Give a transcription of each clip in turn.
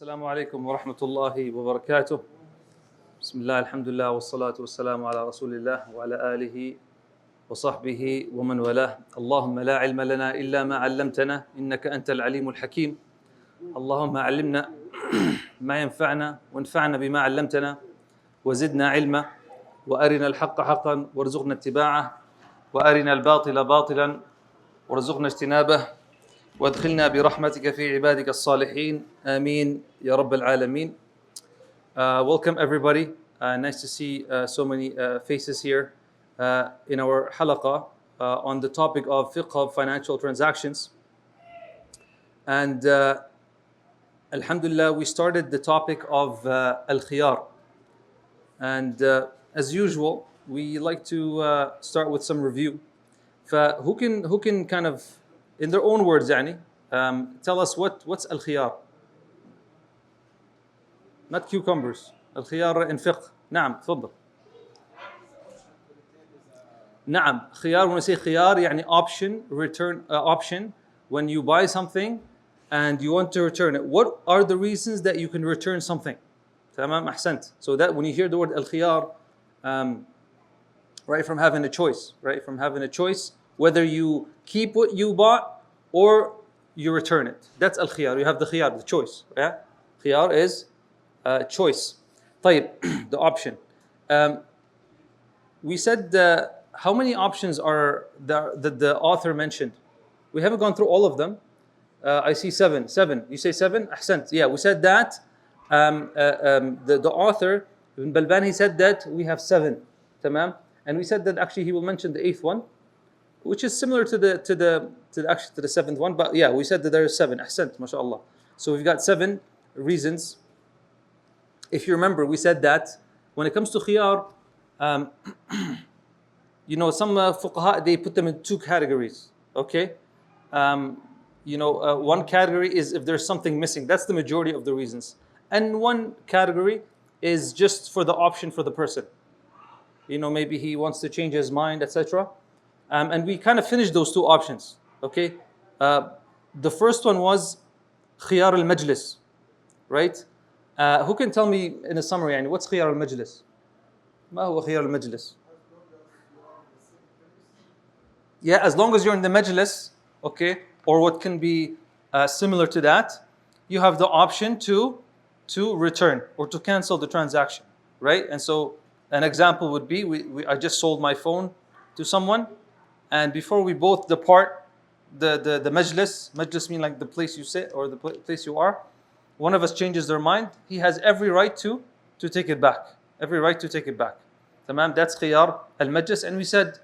السلام عليكم ورحمة الله وبركاته. بسم الله الحمد لله والصلاة والسلام على رسول الله وعلى آله وصحبه ومن والاه. اللهم لا علم لنا إلا ما علمتنا إنك أنت العليم الحكيم. اللهم علمنا ما ينفعنا وانفعنا بما علمتنا وزدنا علما وأرنا الحق حقا وارزقنا اتباعه وأرنا الباطل باطلا وارزقنا اجتنابه وادخلنا برحمتك في عبادك الصالحين آمين يا رب العالمين. Welcome everybody. Nice to see so many faces here in our halqa on the topic of Fiqh of Financial Transactions. And Alhamdulillah, we started the topic of al-Khiyar. And as usual, we like to start with some review. Who can kind of, in their own words, tell us what's al-Khiyar? Not cucumbers. Al-Khiyar in fiqh. نعم تفضل. نعم خيار, when we say khiyar يعني option, return option, when you buy something and you want to return it, what are the reasons that you can return something? تمام أحسنت. So that when you hear the word al-Khiyar, right from having a choice, whether you keep what you bought or you return it. That's al-Khiyar. You have the khiyar, the choice. Yeah? Khiyar is choice. طيب, the option. We said how many options are the author mentioned? We haven't gone through all of them. I see seven. You say seven? Ahsant. Yeah, we said that. The author, Ibn Balban, he said that we have seven. Tamam? And we said that actually he will mention the eighth one, which is similar to the seventh one. But yeah, we said that there are seven. Ahsant, mashallah. So we've got seven reasons. If you remember, we said that when it comes to khiyar, some fuqaha, they put them in two categories. Okay? One category is if there's something missing. That's the majority of the reasons. And one category is just for the option for the person. Maybe he wants to change his mind, etc. And we kind of finished those two options. Okay? The first one was khiyar al-majlis. Right? Who can tell me in a summary, what's khiyar al-majlis? ما هو khiyar al-majlis? Yeah, as long as you're in the majlis, okay, or what can be similar to that, you have the option to return or to cancel the transaction, right? And so an example would be, I just sold my phone to someone, and before we both depart the majlis mean like the place you sit or the place you are, one of us changes their mind, he has every right to take it back. Tamam, that's khiyar al-majlis. And we said,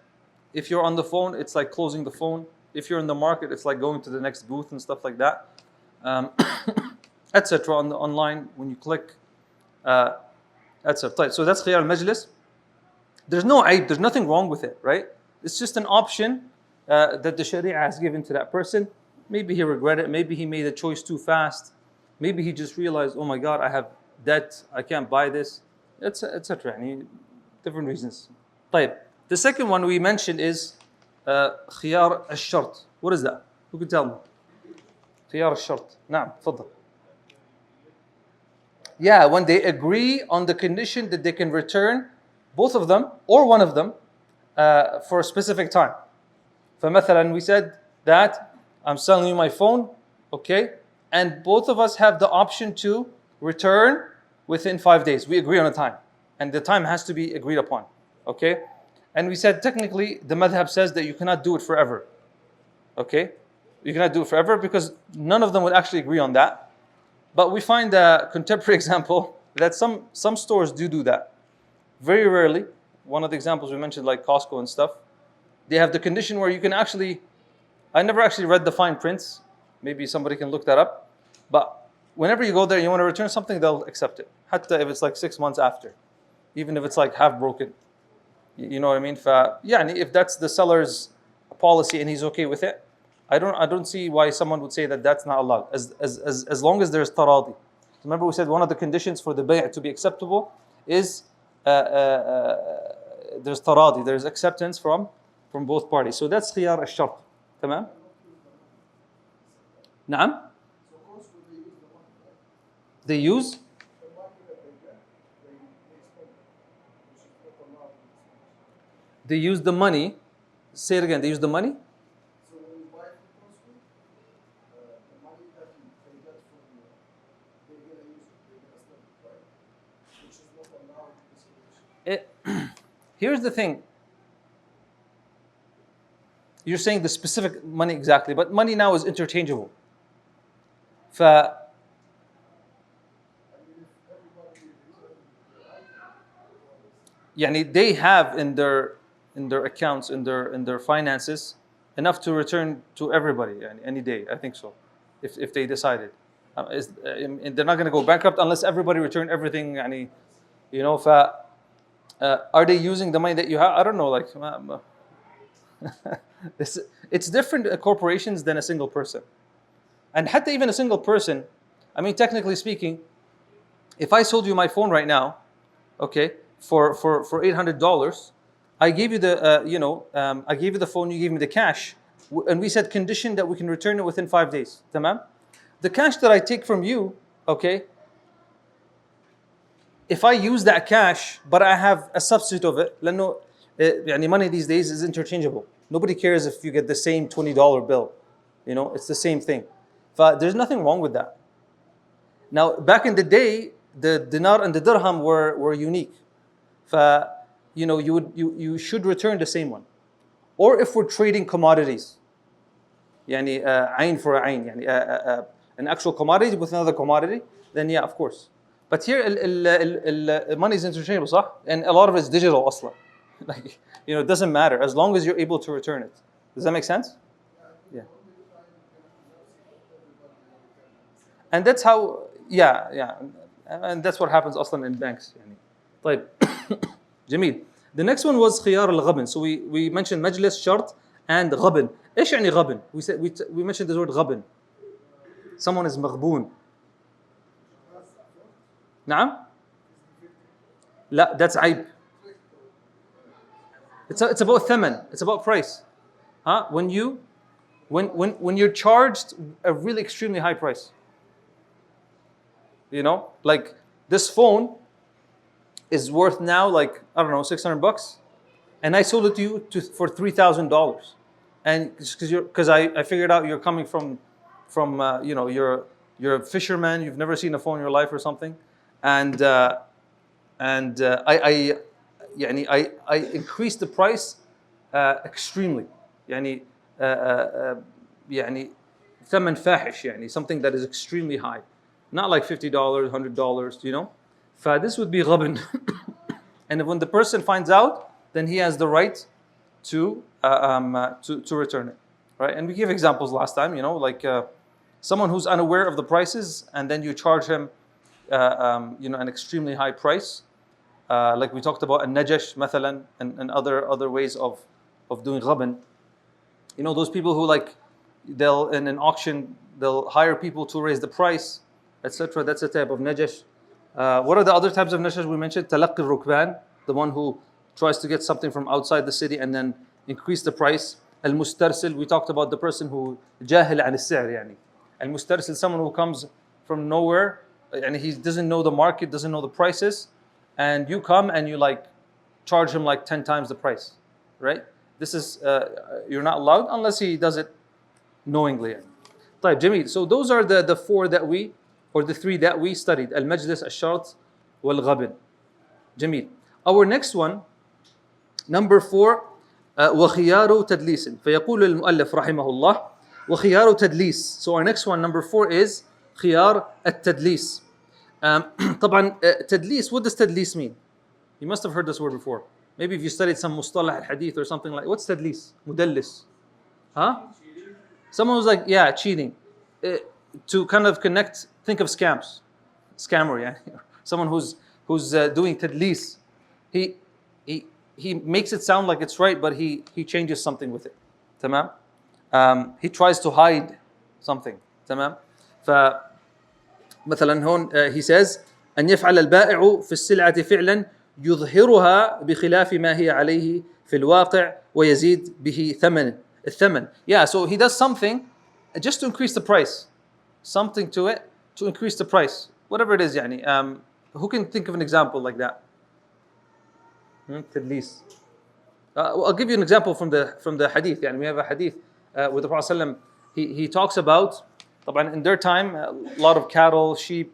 if you're on the phone, it's like closing the phone. If you're in the market, it's like going to the next booth and stuff like that, etc. On the online when you click, etc. So that's khiyar al-majlis. There's no aib, there's nothing wrong with it, right? It's just an option that the Sharia has given to that person. Maybe he regretted it, maybe he made a choice too fast, maybe he just realized, oh my God, I have debt, I can't buy this, etc. Different reasons. طيب. The second one we mentioned is khiyar al-shart. What is that? Who can tell me? Khiyar al-shart. نعم تفضل. Yeah, when they agree on the condition that they can return both of them or one of them for a specific time. فمثلا, we said that I'm selling you my phone, okay, and both of us have the option to return within 5 days. We agree on a time, and the time has to be agreed upon, okay? And we said technically the madhab says that you cannot do it forever, okay? You cannot do it forever because none of them would actually agree on that. But we find a contemporary example that some stores do that. Very rarely. One of the examples we mentioned, like Costco and stuff, they have the condition where you can actually, I never actually read the fine prints. Maybe somebody can look that up. But whenever you go there and you want to return something, they'll accept it. Hatta if it's like 6 months after. Even if it's like half broken. You know what I mean? If that's the seller's policy and he's okay with it, I don't see why someone would say that that's not allowed. As long as there's taradi. Remember we said one of the conditions for the bay' to be acceptable is there's taradi, there's acceptance from both parties. So that's khiyar al-shart. Tamam? Naam? They use they use the money. Say it again. They use the money. It, here's the thing. You're saying the specific money exactly, but money now is interchangeable. ف يعني they have in their accounts, in their finances, enough to return to everybody any day. I think so, if they decided. They're not going to go bankrupt unless everybody return everything. يعني, you know, are they using the money that you have? I don't know. Like, it's different corporations than a single person. And حتى even a single person, I mean, technically speaking, if I sold you my phone right now, okay, for $800, I gave you the I gave you the phone, you gave me the cash, and we said condition that we can return it within 5 days. تمام? The cash that I take from you, okay, if I use that cash, but I have a substitute of it, لأنه يعني money these days is interchangeable. Nobody cares if you get the same $20 bill. You know, it's the same thing. But there's nothing wrong with that. Now, back in the day, the dinar and the dirham were unique. You know, you should return the same one. Or if we're trading commodities, يعني عين for عين, يعني an actual commodity with another commodity, then yeah, of course. But here, money is interchangeable, صح? And a lot of it's digital أصلا. Like, you know, it doesn't matter as long as you're able to return it. Does that make sense? Yeah. And that's how, yeah. And that's what happens أصلا in banks. يعني. طيب. جميل. The next one was خيار الغبن. So we mentioned مجلس, شرط, and غبن. إيش يعني غبن? We mentioned the word غبن. Someone is مغبون. نعم؟ لا, that's عيب. It's about ثمن. It's about price. Huh? When you're charged a really extremely high price. You know, like this phone is worth now like, I don't know, $600, and I sold it to you for $3,000, and because I figured out you're coming from you know, you're a fisherman, you've never seen a phone in your life or something, and I increased the price extremely. يعني يعني ثمن فاحش, يعني something that is extremely high, not like $50, $100, you know. This would be غبن. And when the person finds out, then he has the right to return it, right? And we gave examples last time, you know, like someone who's unaware of the prices, and then you charge him, you know, an extremely high price, like we talked about النجش مثلا, and other ways of doing غبن. You know, those people who, like, they'll in an auction they'll hire people to raise the price, etc. That's a type of نجش. What are the other types of نشش we mentioned? تلقي الركبان, the one who tries to get something from outside the city and then increase the price. المسترسل, we talked about the person who جاهل عن السعر يعني. المسترسل, someone who comes from nowhere, and he doesn't know the market, doesn't know the prices, and you come and you like charge him like 10 times the price, right? This is you're not allowed unless he does it knowingly. طيب, جميل. So those are the four that we, or the three that we studied: المجلس, الشرط, والغبن. جميل. Our next one, number 4, وخيار تدليس. فيقول المؤلف رحمه الله وخيار تدليس. So our next one, number 4, is خيار التدليس. طبعا تدليس, what does تدليس mean? You must have heard this word before. Maybe if you studied some مصطلح الحديث or something like, what's تدليس? مدلس. Huh? Someone who's like, yeah, cheating. To kind of connect, think of scams. Scammer, yeah. Someone who's doing تدليس. He makes it sound like it's right, but he changes something with it. تمام? He tries to hide something. تمام? مثلا هون he says أن يفعل البائع في السلعة فعلا يظهرها بخلاف ما هي عليه في الواقع ويزيد به الثمن. Yeah, so he does something just to increase the price. Something to it to increase the price. whatever it is يعني. Who can think of an example like that? تدليس. I'll give you an example from the hadith. يعني we have a hadith with the Prophet ﷺ. He talks about طبعا in their time a lot of cattle, sheep.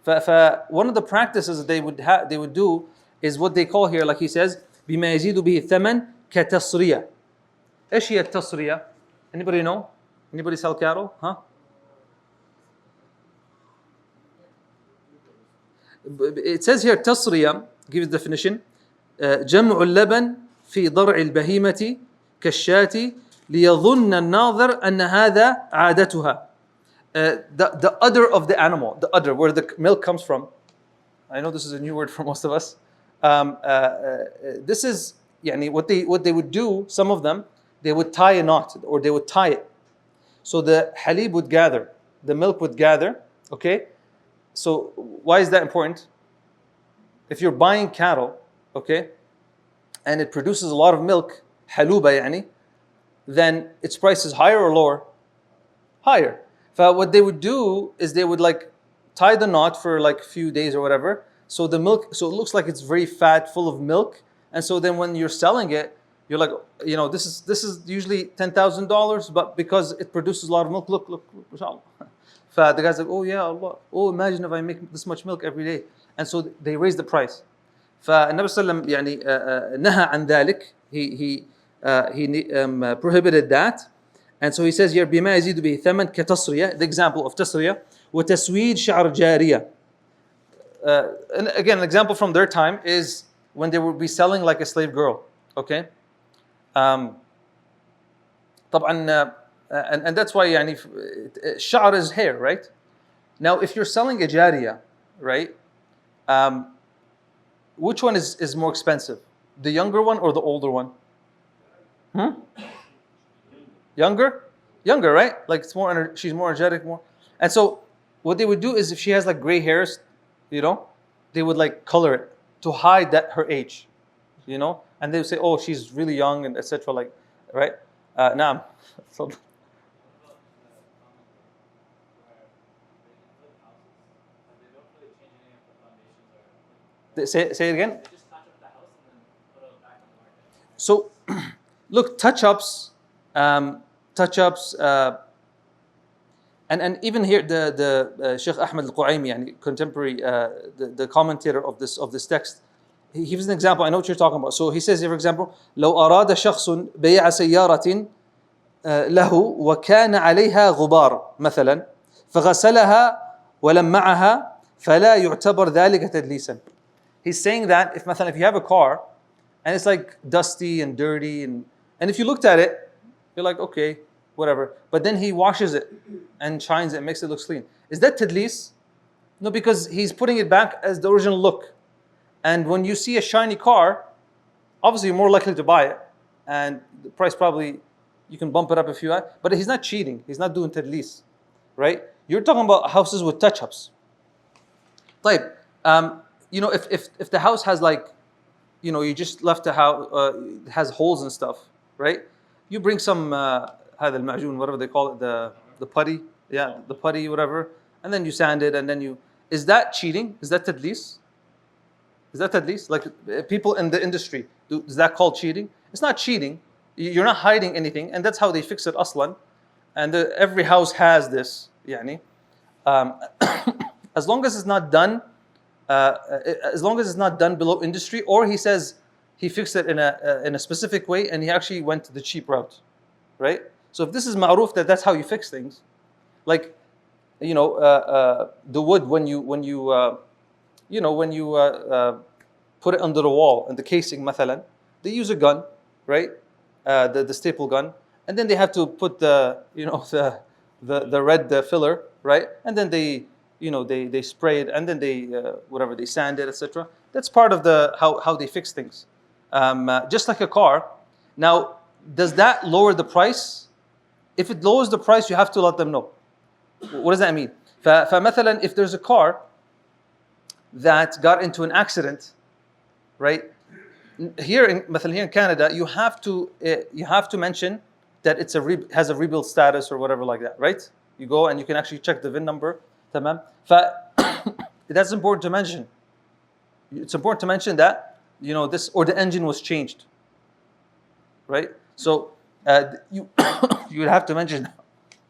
One of the practices they would do is what they call here, like he says, بما يزيد به الثمن كتصرية. ايش هي التصرية? Anybody know? Anybody sell cattle? Huh? It says here تصرية, give it definition. جمع اللبن في ضرع البهيمة كالشاة ليظن الناظر أن هذا عادتها. The udder of the animal, the udder where the milk comes from. I know this is a new word for most of us. This is يعني what they would do. Some of them, they would tie a knot or they would tie it. So the halib would gather, the milk would gather. Okay, so why is that important? If you're buying cattle, okay, and it produces a lot of milk, haluba يعني, then its price is higher or lower? Higher. But what they would do is they would like tie the knot for like a few days or whatever. So the milk, so it looks like it's very fat, full of milk. And so then when you're selling it, you're like, you know, this is usually $10,000, but because it produces a lot of milk, look, mashallah. So the guy's like, oh yeah, Allah, oh imagine if I make this much milk every day. And so they raise the price. فالنبي صلى الله عليه وسلم يعني نهى عن ذلك. He prohibited that. And so he says here بما يزيد به ثمن كتصرية, the example of تصرية وتسويد شعر جارية. And again, an example from their time is when they would be selling like a slave girl. Okay. طبعا and that's why يعني شعر is hair, right? Now if you're selling a جارية, right? Which one is more expensive? The younger one or the older one? Younger, right? Like it's more, she's more energetic, more. And so what they would do is if she has like gray hairs, you know, they would like color it to hide that her age, you know, and they would say, oh, she's really young and etc. Like, right? Naam. So. Say it again. So, look, touch-ups. And even here the Sheikh Ahmed al-Quaymi, contemporary, the commentator of this text, he gives an example. I know what you're talking about. So he says, for example, لو أراد شخص بيع سيارة له وكان عليها غبار مثلا فغسلها ولمعها فلا يعتبر ذلك تدليسا. He's saying that if مثلا if you have a car and it's like dusty and dirty and if you looked at it, you're like, okay, whatever. But then he washes it and shines it and makes it look clean. Is that tadlis? No, because he's putting it back as the original look. And when you see a shiny car, obviously you're more likely to buy it. And the price probably, you can bump it up if you want. But he's not cheating. He's not doing tadlis, right? You're talking about houses with touch-ups. طيب, you know, if the house has like, you know, you just left the house, it has holes and stuff, right? You bring some هذا المعجون, whatever they call it, the putty, yeah, the putty, whatever, and then you sand it, and then you. Is that cheating? Is that tadlis? Is that tadlis? Like people in the industry, is that called cheating? It's not cheating. You're not hiding anything, and that's how they fix it aslan. And every house has this, يعني. As long as it's not done, below industry, or he says he fixed it in a specific way, and he actually went to the cheap route, right? So if this is ma'ruf, that's how you fix things. Like, you know, the wood when you put it under the wall and the casing, مثلا, they use a gun, right? The staple gun, and then they have to put the red filler, right? And then they spray it, and then they sand it, etc. That's part of how they fix things. Just like a car. Now, does that lower the price? If it lowers the price, you have to let them know. What does that mean? فمثلا, if there's a car that got into an accident, right? Here in Canada, you have to mention that has a rebuild status or whatever like that, right? You go and you can actually check the VIN number. تمام. that's important to mention. It's important to mention that, this, or the engine was changed, right? So you you would have to mention that,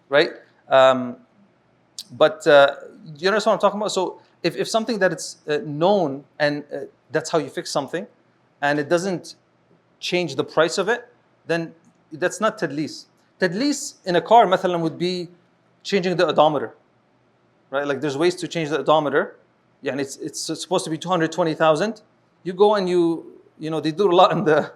right? But you understand what I'm talking about? So if something that it's known, and that's how you fix something, and it doesn't change the price of it, then that's not tadlis. Tadlis in a car, مثلا, would be changing the odometer, right? Like there's ways to change the odometer. Yeah, and it's supposed to be 220,000. You go and they do a lot in the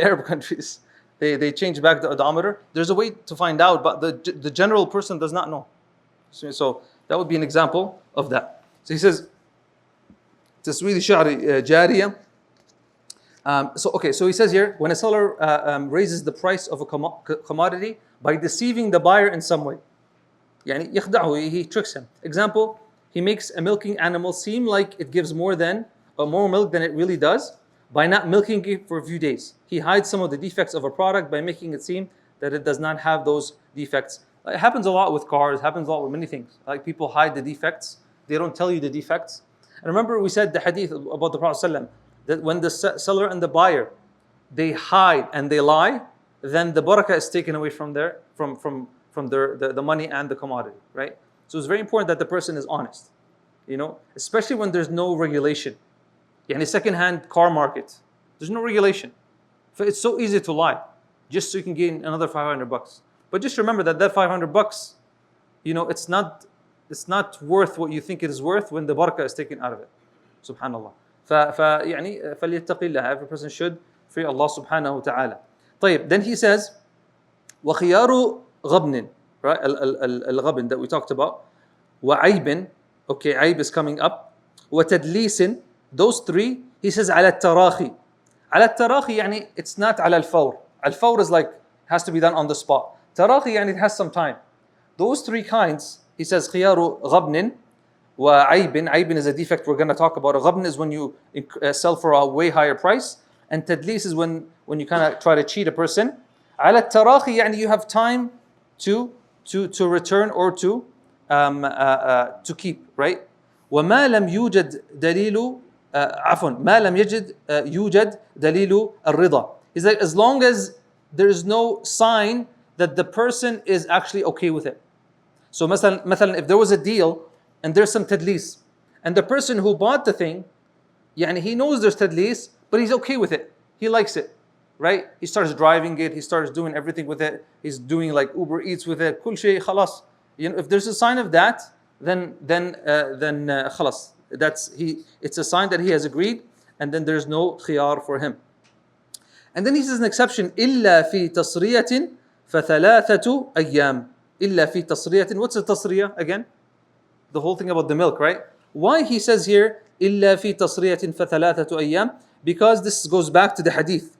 Arab countries. They change back the odometer. There's a way to find out, but the general person does not know. So that would be an example of that. So he says, تسويد شعر جارية. So he says here, when a seller raises the price of a commodity by deceiving the buyer in some way, يعني يخدعه, he tricks him. Example, he makes a milking animal seem like it gives more milk than it really does by not milking it for a few days. He hides some of the defects of a product by making it seem that it does not have those defects. It happens a lot with cars, it happens a lot with many things. Like people hide the defects, they don't tell you the defects. And remember we said the hadith about the Prophet ﷺ, that when the seller and the buyer, they hide and they lie, then the barakah is taken away from the money and the commodity, right? So it's very important that the person is honest, especially when there's no regulation. In a second-hand car market, there's no regulation. So it's so easy to lie, just so you can gain another $500. But just remember that $500, it's not worth what you think it is worth when the barakah is taken out of it. Subhanallah. فليتق الله. Every person should fear Allah subhanahu wa ta'ala. طيب, then he says, وخيار غبن, right? Al-ghabn that we talked about. وعيب, okay, عيب is coming up. وتدليس, those three, he says على التراخي. على التراخي it's not على الفور. Al-fawr is like, has to be done on the spot. Tarahi, it has some time. Those three kinds, he says, خيار غبن وعيب. عيب is a defect we're going to talk about. Ghabn is when you sell for a way higher price, and tadlis is when you kind of try to cheat a person. على التراخي, you have time to return or to keep, right? وما لم يوجد دليل عفوا ما لم يوجد دليل الرضا. He's like, as long as there is no sign that the person is actually okay with it. So مثلا if there was a deal and there's some tadlis, and the person who bought the thing, he knows there's tadlis, but he's okay with it. He likes it, right? He starts driving it, he starts doing everything with it, he's doing like Uber Eats with it, كل شيء خلاص. If there's a sign of that, then خلاص. It's a sign that he has agreed, and then there's no khiyar for him. And then he says an exception, إلا في تصرية فثلاثة أيام. إلا في تصرية. What's a تصرية again? The whole thing about the milk, right? Why he says here إلا في تصرية فثلاثة أيام? Because this goes back to the hadith.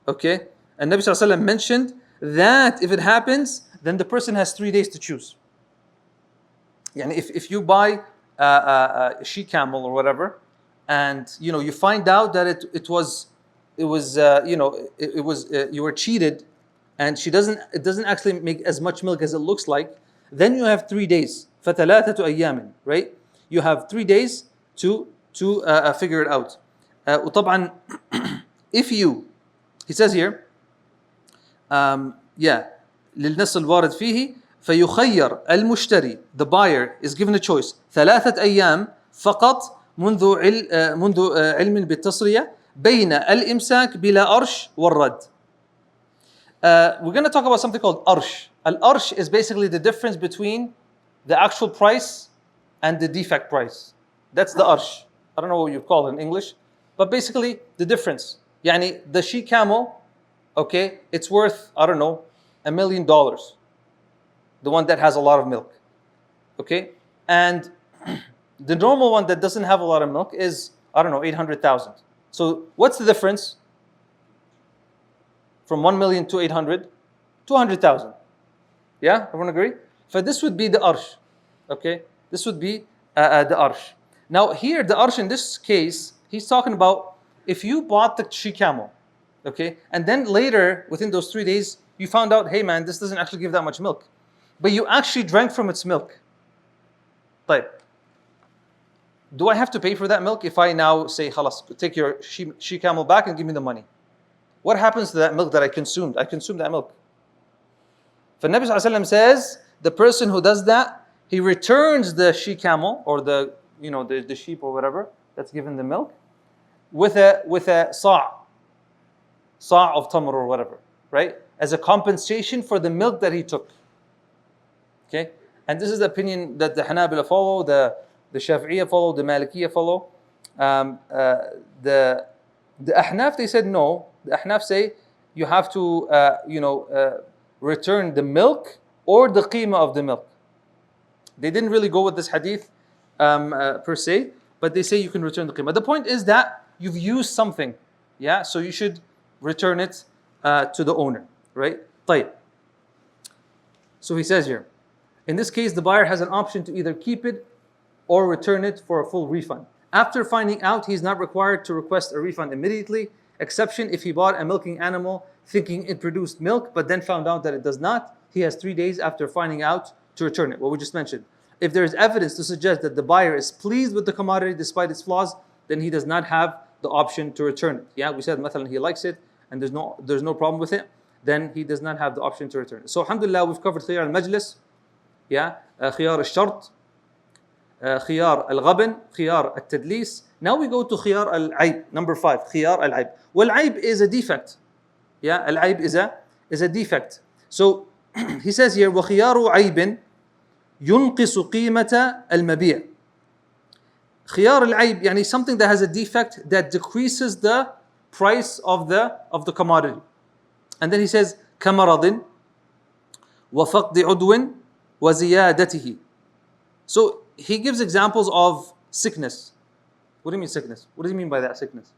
Okay? And Nabi sallallahu alaihi wasallam mentioned that if it happens, then the person has 3 days to choose. If you buy a she-camel or whatever, and you find out that you were cheated, and it doesn't actually make as much milk as it looks like, then you have 3 days. فَثَلَاثَةُ أَيَّامٍ, right? You have 3 days to figure it out. وطبعا he says here, للنص الوارد فيه فيخير المشتري, the buyer is given a choice, 3 أيام فقط منذ علم بالتصرية بين الإمساك بلا أرش والرد. We're going to talk about something called arsh. Al-arsh is basically the difference between the actual price and the defect price. That's the arsh. I don't know what you call it in English, but basically the difference. The she camel, okay, it's worth, I don't know, $1 million. The one that has a lot of milk, okay? And the normal one that doesn't have a lot of milk is, I don't know, 800,000. So what's the difference from 1 million to 800? 200,000. Yeah, everyone agree? So this would be the arsh, okay? This would be the arsh. Now here, the arsh in this case, he's talking about if you bought the she camel, okay? And then later, within those 3 days, you found out, hey man, this doesn't actually give that much milk. But you actually drank from its milk. طيب. do I have to pay for that milk if I now say, "Khalas, take your she camel back and give me the money"? What happens to that milk that I consumed? I consumed that milk. The Nabi Sallallahu Alaihi Wasallam says the person who does that, he returns the she camel or the sheep or whatever that's given the milk with a sa' of tamr or whatever, right? As a compensation for the milk that he took. Okay? And this is the opinion that the Hanabila follow, the Shafi'iyya follow, the Malikiyya follow. The Ahnaf, they said no. The Ahnaf say you have to return the milk or the qima of the milk. They didn't really go with this hadith per se, but they say you can return the qima. The point is that you've used something, yeah, so you should return it to the owner, right? طيب. So he says here, in this case, the buyer has an option to either keep it or return it for a full refund. After finding out, he is not required to request a refund immediately, exception if he bought a milking animal thinking it produced milk, but then found out that it does not. He has 3 days after finding out to return it, what we just mentioned. If there is evidence to suggest that the buyer is pleased with the commodity despite its flaws, then he does not have the option to return it. Yeah, we said, مثلا, he likes it and there's no problem with it, then he does not have the option to return it. So, alhamdulillah, we've covered khiyar al-majlis, yeah, khiyar al-shart, khiyar al-ghabn, khiyar al-tadlis. Now we go to khiyar al-aib, number 5, khiyar al-aib. Well, aib is a defect. Yeah, al-aib is a defect. So, he says here, وَخِيَارُ عَيْبٍ يُنْقِصُ قِيمَةَ الْمَبِيعِ. Khiyar al-aib, yani something that has a defect that decreases the price of the commodity. And then he says, كَمَرَضٍ وَفَقْدِ عُدْوٍ وَزِيَادَتِهِ. So he gives examples of sickness. What do you mean sickness? What does he mean by that, sickness?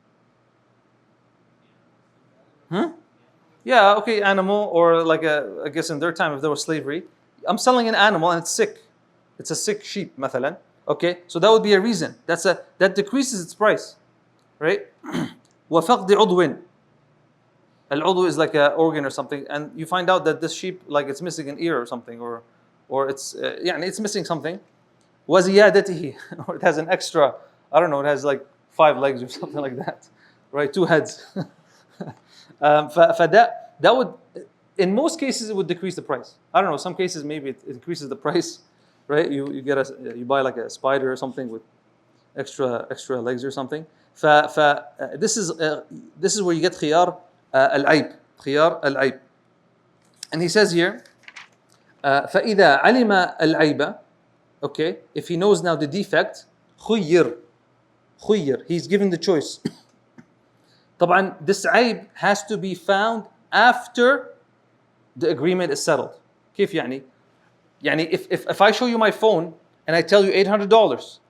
Yeah, okay, animal, or like I guess in their time, if there was slavery, I'm selling an animal and it's sick. It's a sick sheep, مثلا. Okay, so that would be a reason. That decreases its price, right? وَفَقْدِ عُضْوٍ. Al-udhu is like an organ or something, and you find out that this sheep, like it's missing an ear or something, or it's it's missing something. وَزِيَادَتِهِ. Or it has an extra, I don't know, it has like 5 legs or something like that, right? 2 heads. That would, in most cases, it would decrease the price. I don't know, some cases maybe it increases the price, right? You buy like a spider or something with extra legs or something. This is where you get khiyar al-aib, khiyar al-aib. And he says here, فَإِذَا عَلِمَ الْعَيْبَ. Okay, if he knows now the defect, خُيِّر. He's given the choice. طبعا this aib has to be found after the agreement is settled. كيف يعني? يعني if I show you my phone and I tell you $800,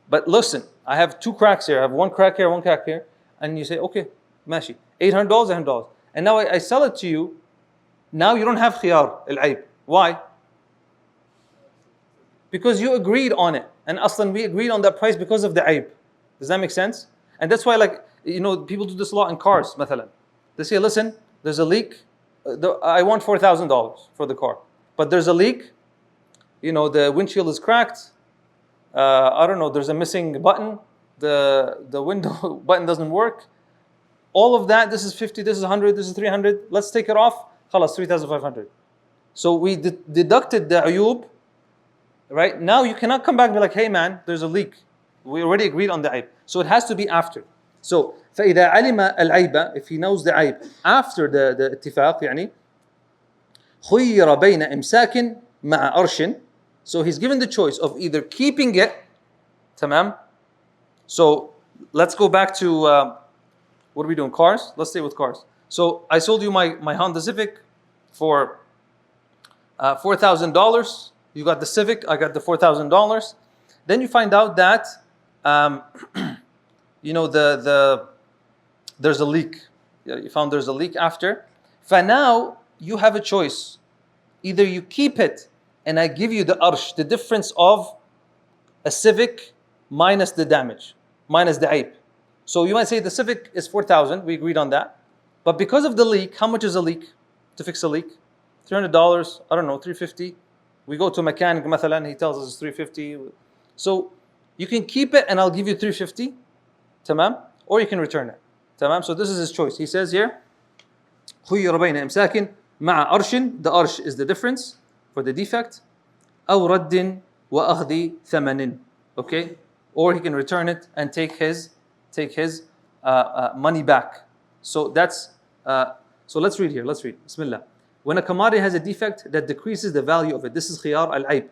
but listen, I have 2 cracks here, I have 1 crack here, 1 crack here, and you say, okay, ماشي, $800, and now I sell it to you, now you don't have khiyar al-aib. Why? Because you agreed on it, and aslan we agreed on that price because of the aib. Does that make sense? And that's why, like, people do this a lot in cars, مثلا. They say, listen, there's a leak, I want $4,000 for the car, but there's a leak, the windshield is cracked, I don't know, there's a missing button, the window button doesn't work, all of that, this is 50, this is 100, this is 300, let's take it off, خلاص, 3,500. So we deducted the ayub, right? Now you cannot come back and be like, hey man, there's a leak. We already agreed on the aib. So it has to be after. So فإذا علم العيب, if he knows the aib after the اتفاق, يعني خير بين إمساك مع أرش. So he's given the choice of either keeping it, تمام. So let's go back to what are we doing? Cars. Let's stay with cars. So I sold you my Honda Civic for $4,000. You got the Civic, I got the $4,000. Then you find out that there's a leak. You found there's a leak after. For now, you have a choice. Either you keep it and I give you the arsh, the difference of a Civic minus the damage, minus the aib. So you might say the Civic is 4,000, we agreed on that. But because of the leak, how much is a leak to fix a leak? $300, I don't know, $350. We go to a mechanic, مثلا, he tells us it's $350. So You can keep it and I'll give you 350. Tamam? Or you can return it. Tamam? So this is his choice. He says here, خُيِّرَ بَيْنَ إِمْسَاكٍ مَعَ أَرْشٍ. The arsh is the difference for the defect. أَوْ رَدٍّ وَأَخْذِ ثَمَنٍ. Okay? Or he can return it and take his money back. So that's so let's read here. Let's read. Bismillah. When a commodity has a defect that decreases the value of it, this is khiyar al-ayb.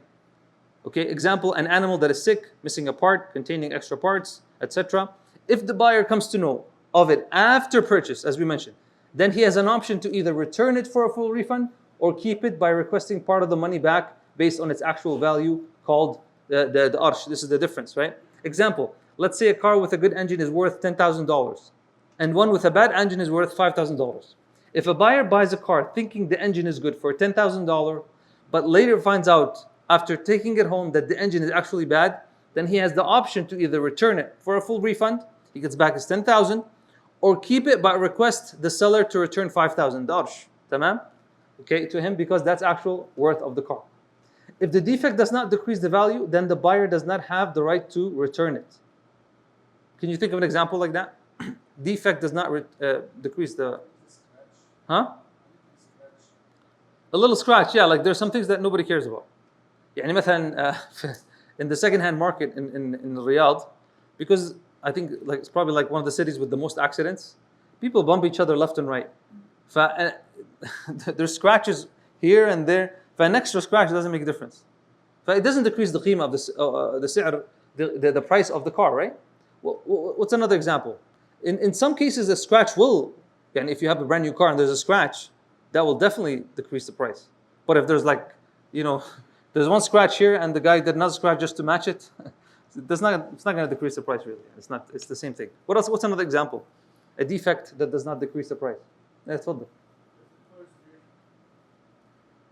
Okay, example, an animal that is sick, missing a part, containing extra parts, etc. If the buyer comes to know of it after purchase, as we mentioned, then he has an option to either return it for a full refund or keep it by requesting part of the money back based on its actual value, called the arsh. This is the difference, right? Example, let's say a car with a good engine is worth $10,000 and one with a bad engine is worth $5,000. If a buyer buys a car thinking the engine is good for $10,000, but later finds out after taking it home that the engine is actually bad, then he has the option to either return it for a full refund, he gets back his $10,000, or keep it but request the seller to return $5,000. Tamam? Okay, to him, because that's actual worth of the car. If the defect does not decrease the value, then the buyer does not have the right to return it. Can you think of an example like that? Defect does not decrease the... Huh? A little scratch, yeah, like there's some things that nobody cares about. يعني مثلا in the second-hand market in Riyadh, because I think like it's probably like one of the cities with the most accidents, people bump each other left and right. There's scratches here and there. An extra scratch doesn't make a difference. It doesn't decrease the qima of the price of the car, right? What's another example? In some cases, the scratch will, and if you have a brand new car and there's a scratch, that will definitely decrease the price. But if there's like, there's one scratch here and the guy did another scratch just to match it, it's not going to decrease the price really. It's the same thing. What else? What's another example? A defect that does not decrease the price. تفضل.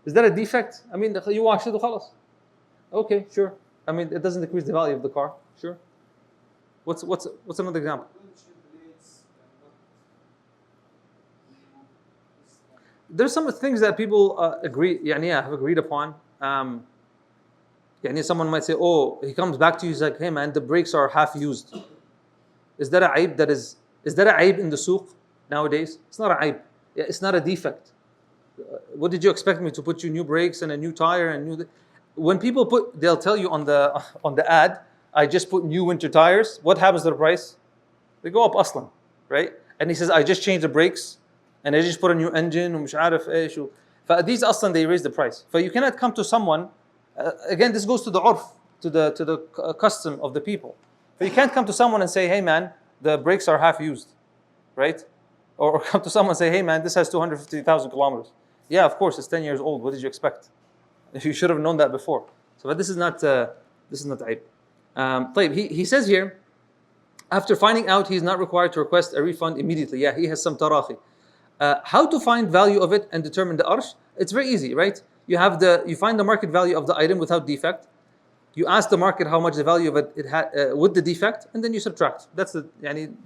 Is that a defect? I mean, you wash it وخلاص. Okay, sure. I mean, it doesn't decrease the value of the car. Sure. What's another example? There's some things that people have agreed upon. Someone might say, oh, he comes back to you, he's like, hey man, the brakes are half used. Is that a aib is that a aib in the souk nowadays? It's not a aib. It's not a defect. What did you expect me to put you new brakes and a new tire and new? When people they'll tell you on the ad, I just put new winter tires. What happens to the price? They go up aslan, right? And he says, I just changed the brakes and I just put a new engine. ومش عارف ايش. These aslan, they raise the price. So you cannot come to someone. Again, this goes to the urf, to the custom of the people. But you can't come to someone and say, hey man, the brakes are half used, right? Or come to someone and say, hey man, this has 250,000 kilometers. Yeah, of course, it's 10 years old. What did you expect? You should have known that before. So, but this is not aib. He says here, after finding out he's not required to request a refund immediately. Yeah, he has some tarahi. How to find value of it and determine the arsh? It's very easy, right? You find the market value of the item without defect. You ask the market how much the value of it had with the defect, and then you subtract. It's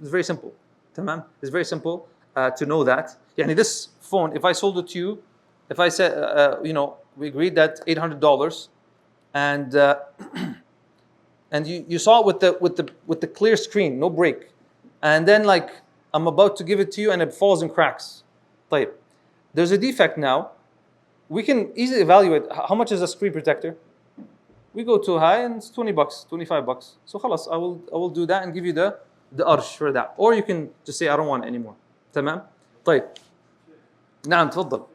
very simple. Tamam? It's very simple to know that. This phone, if I sold it to you, if I said, we agreed that $800, and you saw it with the clear screen, no break, and then like I'm about to give it to you and it falls and cracks. There's a defect now. We can easily evaluate how much is a screen protector. We go too high and it's $20, $25. So khalas, I will do that and give you the arsh for that. Or you can just say I don't want it anymore. تمام؟ طيب. نعم تفضل.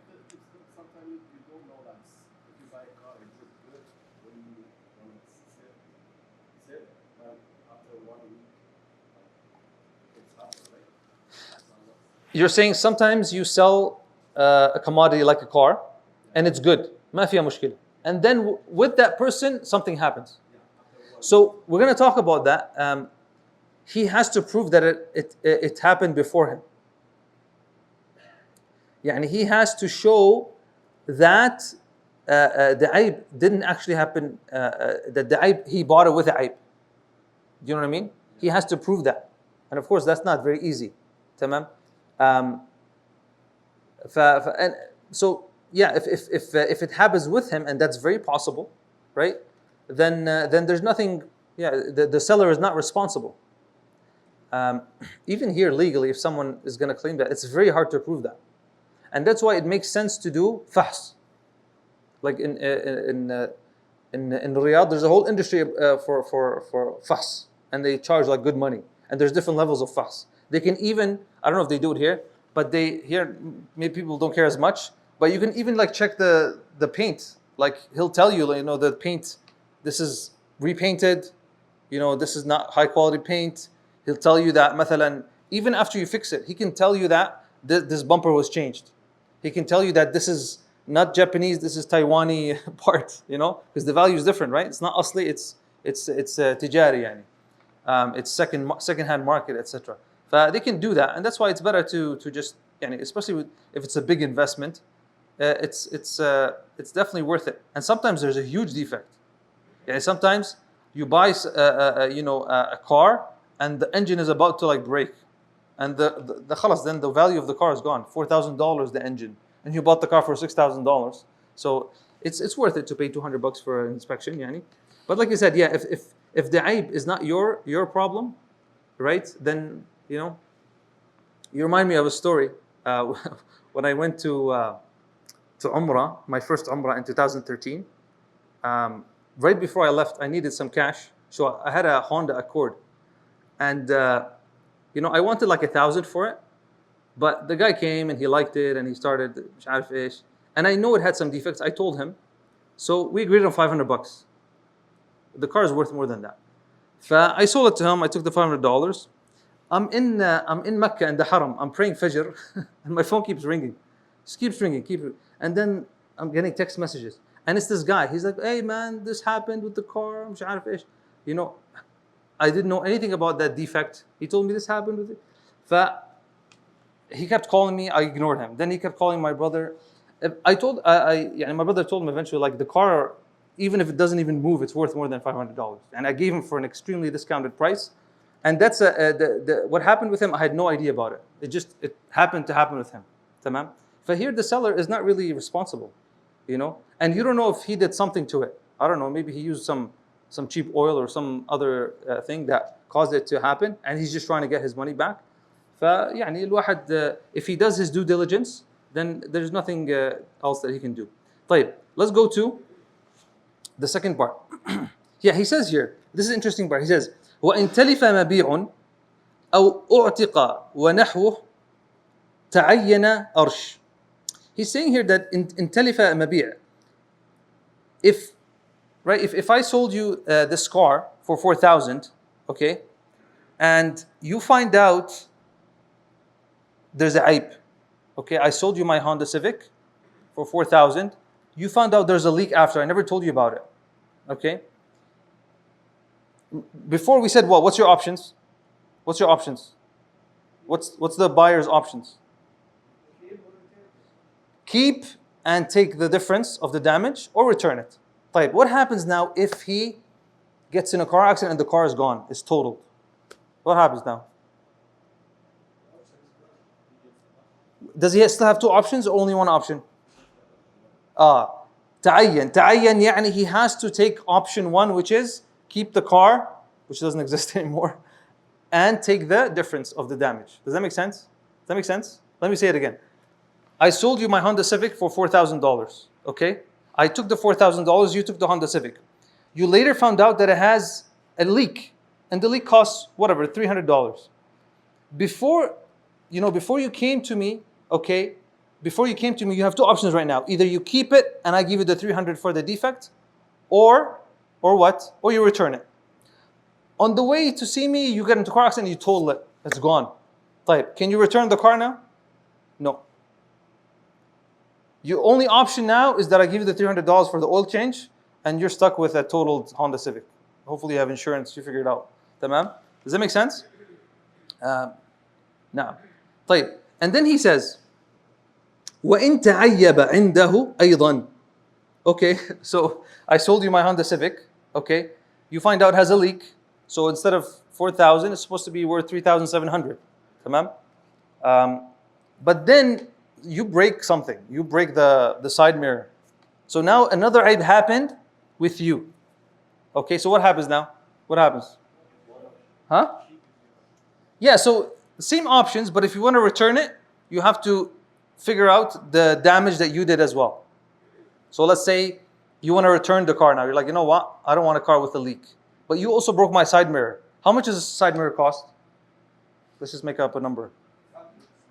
Sometimes you don't know that if you buy a car, it looks good when it's sit, but after 1 week, it's happened, right? You're saying sometimes you sell a commodity like a car, and it's good. ما فيها مشكلة. And then with that person, something happens. So we're going to talk about that. He has to prove that it happened before him. He has to show that the aib didn't actually happen, that the aib, he bought it with the aib. Do you know what I mean? He has to prove that. And of course, that's not very easy. Tamam? So, yeah, if it happens with him, and that's very possible, right? Then there's nothing Yeah, the seller is not responsible. Even here legally, if someone is going to claim that, it's very hard to prove that. And that's why it makes sense to do fahs. Like in Riyadh, there's a whole industry for fahs, and they charge like good money. And there's different levels of fahs. They can even, I don't know if they do it here, but here maybe people don't care as much. But you can even like check the paint. Like he'll tell you, the paint, this is repainted. This is not high quality paint. He'll tell you that, مثلا, even after you fix it, he can tell you that this bumper was changed. He can tell you that this is not Japanese, this is Taiwani part, because the value is different, right? It's not asli, it's tijari, yani. It's second-hand market, etc. They can do that, and that's why it's better to just, especially if it's a big investment, it's definitely worth it. And sometimes there's a huge defect. Sometimes you buy a car and the engine is about to like break, and the khalas, then the value of the car is gone. $4,000 the engine, and you bought the car for $6,000. So it's worth it to pay $200 for an inspection, yani. But like you said, yeah, if the aib is not your problem, right? Then you remind me of a story. When I went to Umrah, my first Umrah in 2013. Right before I left, I needed some cash, so I had a Honda Accord, and I wanted like 1,000 for it, but the guy came and he liked it and he started مش عارف إيش, and I know it had some defects. I told him, so we agreed on $500. The car is worth more than that. I sold it to him. I took the $500. I'm in Mecca in the Haram. I'm praying Fajr, and my phone keeps ringing, just keeps ringing, and then I'm getting text messages. And it's this guy. He's like, hey man, this happened with the car. مش عارف إيش. I didn't know anything about that defect. He told me this happened with it. He kept calling me. I ignored him. Then he kept calling my brother. My brother told him eventually, like, the car, even if it doesn't even move, it's worth more than $500. And I gave him for an extremely discounted price. And that's what happened with him. I had no idea about it. It happened to happen with him. Tamam. Here the seller is not really responsible. And you don't know if he did something to it. I don't know, maybe he used some cheap oil or some other thing that caused it to happen, and he's just trying to get his money back. الواحد, if he does his due diligence, then there's nothing else that he can do. طيب, let's go to the second part. Yeah, he says here, this is an interesting part. He says, وَإِن تَلِفَ مَبِيعٌ أَوْ أُعْتِقَ وَنَحْوُهُ تَعَيَّنَ أَرْشٌ. He's saying here that in talifa mabi', if I sold you this car for 4,000, okay, and you find out there's a aib, okay, I sold you my Honda Civic for 4,000, you found out there's a leak after, I never told you about it, okay. Before we said, what's your options? What's your options? What's the buyer's options? Keep and take the difference of the damage, or return it. طيب, what happens now if he gets in a car accident and the car is gone, it's totaled? What happens now? Does he still have two options or only one option? تعين يعني he has to take option one, which is keep the car, which doesn't exist anymore, and take the difference of the damage. Does that make sense? Does that make sense? Let me say it again. I sold you my Honda Civic for $4,000, okay? I took the $4,000, you took the Honda Civic. You later found out that it has a leak, and the leak costs, whatever, $300. Before you came to me, okay, you have two options right now. Either you keep it, and I give you the $300 for the defect, or what? Or you return it. On the way to see me, you get into a car accident, you total it, it's gone. طيب, can you return the car now? No. Your only option now is that I give you the $300 for the oil change, and you're stuck with a totaled Honda Civic. Hopefully you have insurance, you figure it out. Tamam? Does that make sense? Now. طيب. And then he says, وَإِن تَعَيَّبَ عِنْدَهُ أَيْضًا. Okay, so I sold you my Honda Civic, okay? You find out it has a leak, so instead of 4,000, it's supposed to be worth 3,700. Tamam? But then you break something. You break the side mirror. So now another aib happened with you. Okay, so what happens now? What happens? Huh? Yeah, so same options, but if you want to return it, you have to figure out the damage that you did as well. So let's say you want to return the car now. You're like, you know what? I don't want a car with a leak. But you also broke my side mirror. How much does a side mirror cost? Let's just make up a number.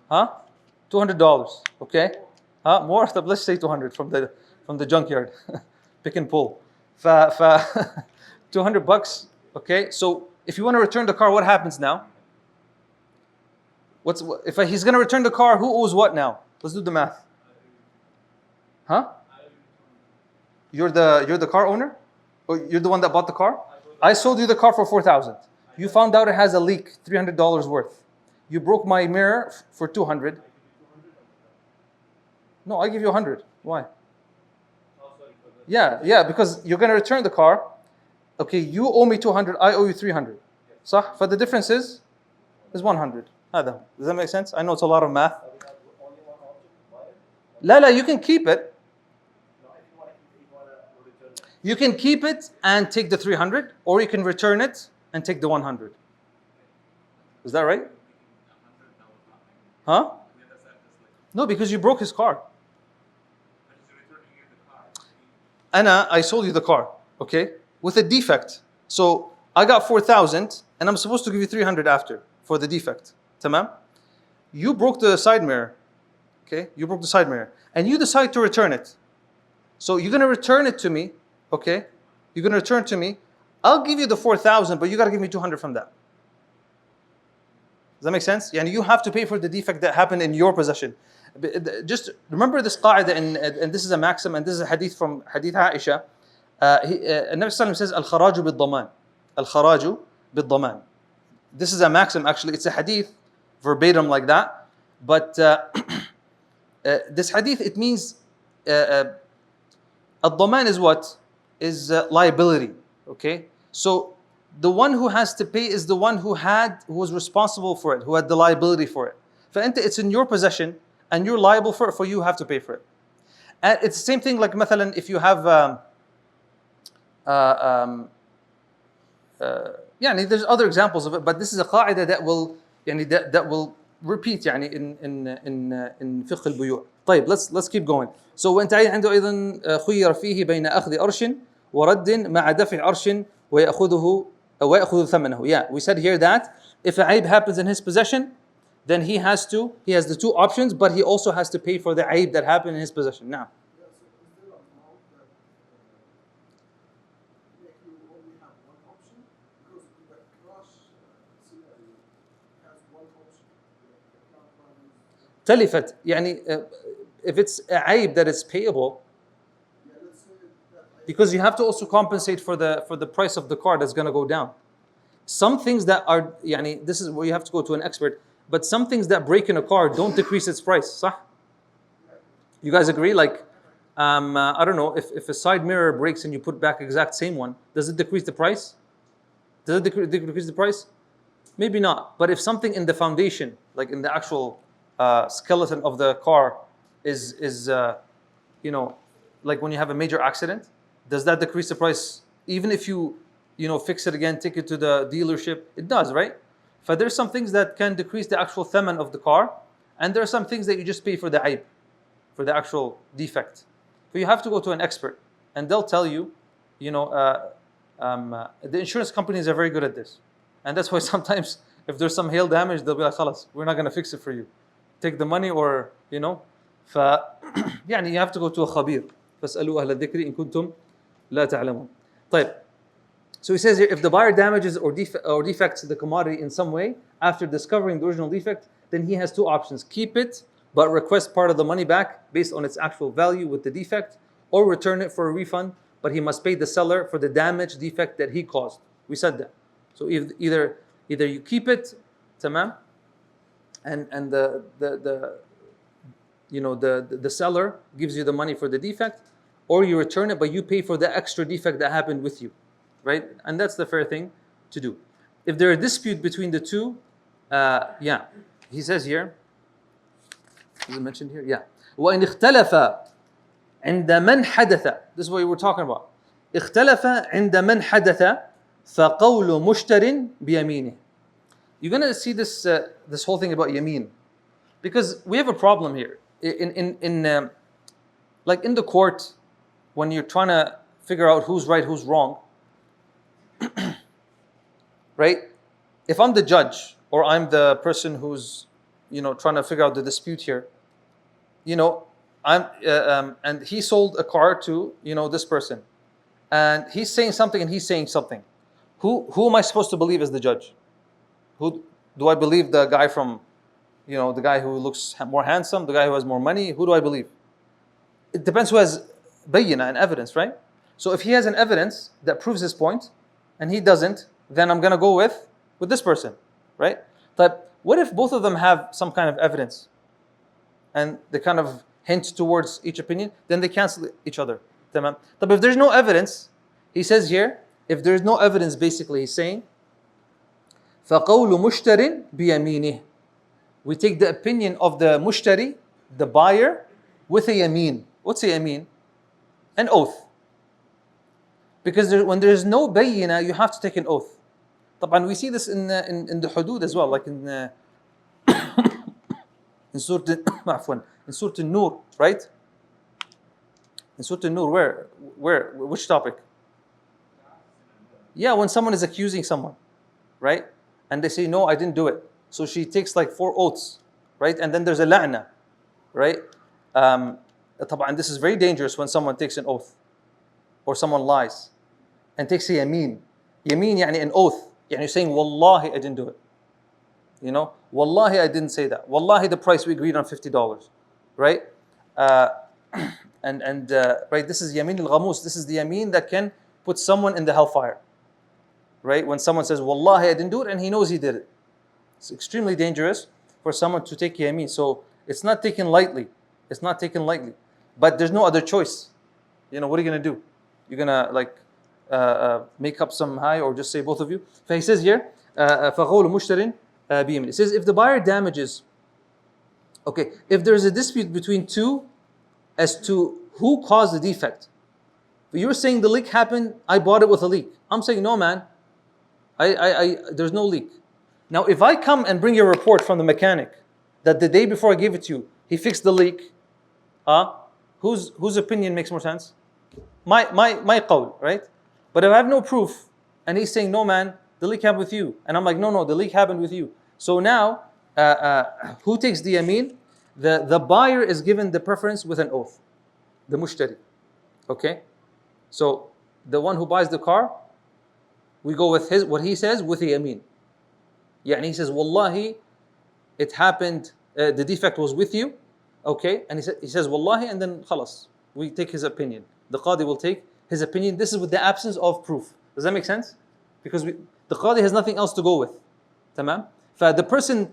Huh? $200. Okay? Huh? More? Let's say 200 from the junkyard. Pick and pull. $200. Okay? So if you want to return the car, what happens now? If he's going to return the car, who owes what now? Let's do the math. Huh? You're the car owner? Or you're the one that bought the car? I sold you the car for $4,000. You found out it has a leak, $300 worth. You broke my mirror for $200. No, I give you $100. Why? Yeah, because you're going to return the car. Okay, you owe me $200, I owe you $300. صح? For the difference is $100. Does that make sense? I know it's a lot of math. لا, you can keep it. You can keep it and take the 300, or you can return it and take the 100. Is that right? Huh? No, because you broke his car. I sold you the car, okay, with a defect. So I got 4,000 and I'm supposed to give you 300 after for the defect. Tamam? You broke the side mirror. Okay? You broke the side mirror. And you decide to return it. So you're going to return it to me. Okay? You're going to return it to me. I'll give you the 4,000, but you got to give me 200 from that. Does that make sense? And you have to pay for the defect that happened in your possession. Just remember this qaida, and this is a maxim, and this is a hadith from Hadith Aisha. Nabi Sallallahu says, al-kharaju bil-daman. Al-kharaju bil-daman. This is a maxim, actually. It's a hadith, verbatim like that. But this hadith, it means al-daman is what? Is liability. Okay? So the one who has to pay is the one who was responsible for it, who had the liability for it. It's in your possession, and you're liable for it, for you have to pay for it. And it's the same thing like مثلا if you have there's other examples of it, but this is a qaida that will that will repeat in fiqh al-buyu'. طيب, let's keep going. So وانتهى عنده أيضا خير فيه بين أخذ أرش ورد مع دفع أرش ويأخذ ثمنه. Yeah, we said here that if a aib happens in his possession, then he has the two options, but he also has to pay for the aib that happened in his possession. Now, تلفت if it's a aib that is payable, because you have to also compensate for the price of the car that's going to go down. Some things that are this is where you have to go to an expert, but some things that break in a car don't decrease its price. صح? You guys agree? Like I don't know, if a side mirror breaks and you put back exact same one, does it decrease the price? Does it decrease the price? Maybe not. But if something in the foundation, like in the actual skeleton of the car is like when you have a major accident, does that decrease the price? Even if you fix it again, take it to the dealership, it does, right? But there's some things that can decrease the actual thaman of the car, and there are some things that you just pay for the aib, for the actual defect. So you have to go to an expert, and they'll tell you, the insurance companies are very good at this. And that's why sometimes if there's some hail damage, they'll be like, خلاص, we're not going to fix it for you. Take the money, or you have to go to a khabir. فاسألوا أهل الذكر إن كنتم لا تعلمون. طيب. So he says here, if the buyer damages or defects the commodity in some way after discovering the original defect, then he has two options: keep it but request part of the money back based on its actual value with the defect, or return it for a refund, but he must pay the seller for the damage defect that he caused. We said that. So either you keep it, tamam, and the seller gives you the money for the defect, or you return it but you pay for the extra defect that happened with you. Right? And that's the fair thing to do. If there is a dispute between the two, he says here, is it mentioned here? Yeah. وَإِنْ اخْتَلَفَ عِنْدَ مَنْ حَدَثَ. This is what we were talking about. اختلف عند من حدث فَقَوْلُ مُشْتَرٍ بِيَمِينِهِ. You're going to see this whole thing about yameen. Because we have a problem here. Like in the court, when you're trying to figure out who's right, who's wrong, right? If I'm the judge or I'm the person who's, trying to figure out the dispute here, and he sold a car to, this person, and he's saying something and he's saying something. Who am I supposed to believe as the judge? Who do I believe? The guy from, the guy who looks more handsome, the guy who has more money? Who do I believe? It depends who has bayyina and evidence, right? So if he has an evidence that proves his point, and he doesn't, then I'm gonna go with this person, right? But what if both of them have some kind of evidence, and they kind of hint towards each opinion? Then they cancel each other. But if there's no evidence, he says here, if there's no evidence, basically he's saying, فَقَوْلُ مُشْتَرٍ بِيَمِينِهِ. We take the opinion of the mushtari, the buyer, with a yameen. What's a yameen? An oath. Because when there is no bayyina, you have to take an oath. طبعا we see this in the hudud as well, like in Surah An-Nur, right? In Surah An-Nur, which topic? Yeah, when someone is accusing someone, right? And they say, no, I didn't do it. So she takes like 4 oaths, right? And then there's a la'na, right? طبعا this is very dangerous when someone takes an oath or someone lies and takes a yameen. Yameen يعني an oath. يعني you're saying, Wallahi, I didn't do it. Wallahi, I didn't say that. Wallahi, the price we agreed on $50, right? Right, this is yameen al-ghamus. This is the yameen that can put someone in the hellfire, right? When someone says, Wallahi, I didn't do it, and he knows he did it. It's extremely dangerous for someone to take yameen. So it's not taken lightly. It's not taken lightly. But there's no other choice. What are you going to do? You're going to make up some high or just say both of you? So he says here, فَقَوْلُ مُشْتَرٍ بِيَمِينِهِ. It says if the buyer damages, okay, if there is a dispute between two as to who caused the defect. You're saying the leak happened, I bought it with a leak. I'm saying, no man, there's no leak. Now if I come and bring you a report from the mechanic that the day before I gave it to you, he fixed the leak, whose opinion makes more sense? My qawl, right? But if I have no proof, and he's saying, no man, the leak happened with you. And I'm like, no, the leak happened with you. So now, who takes the yameen? The buyer is given the preference with an oath. The mushtari. Okay? So, the one who buys the car, we go with what he says with the yameen. Yeah, and he says, Wallahi, it happened, the defect was with you. Okay? And he says, Wallahi, and then khalas. We take his opinion. The qadi will take his opinion. This is with the absence of proof. Does that make sense? Because the qadi has nothing else to go with. Tamam? The person,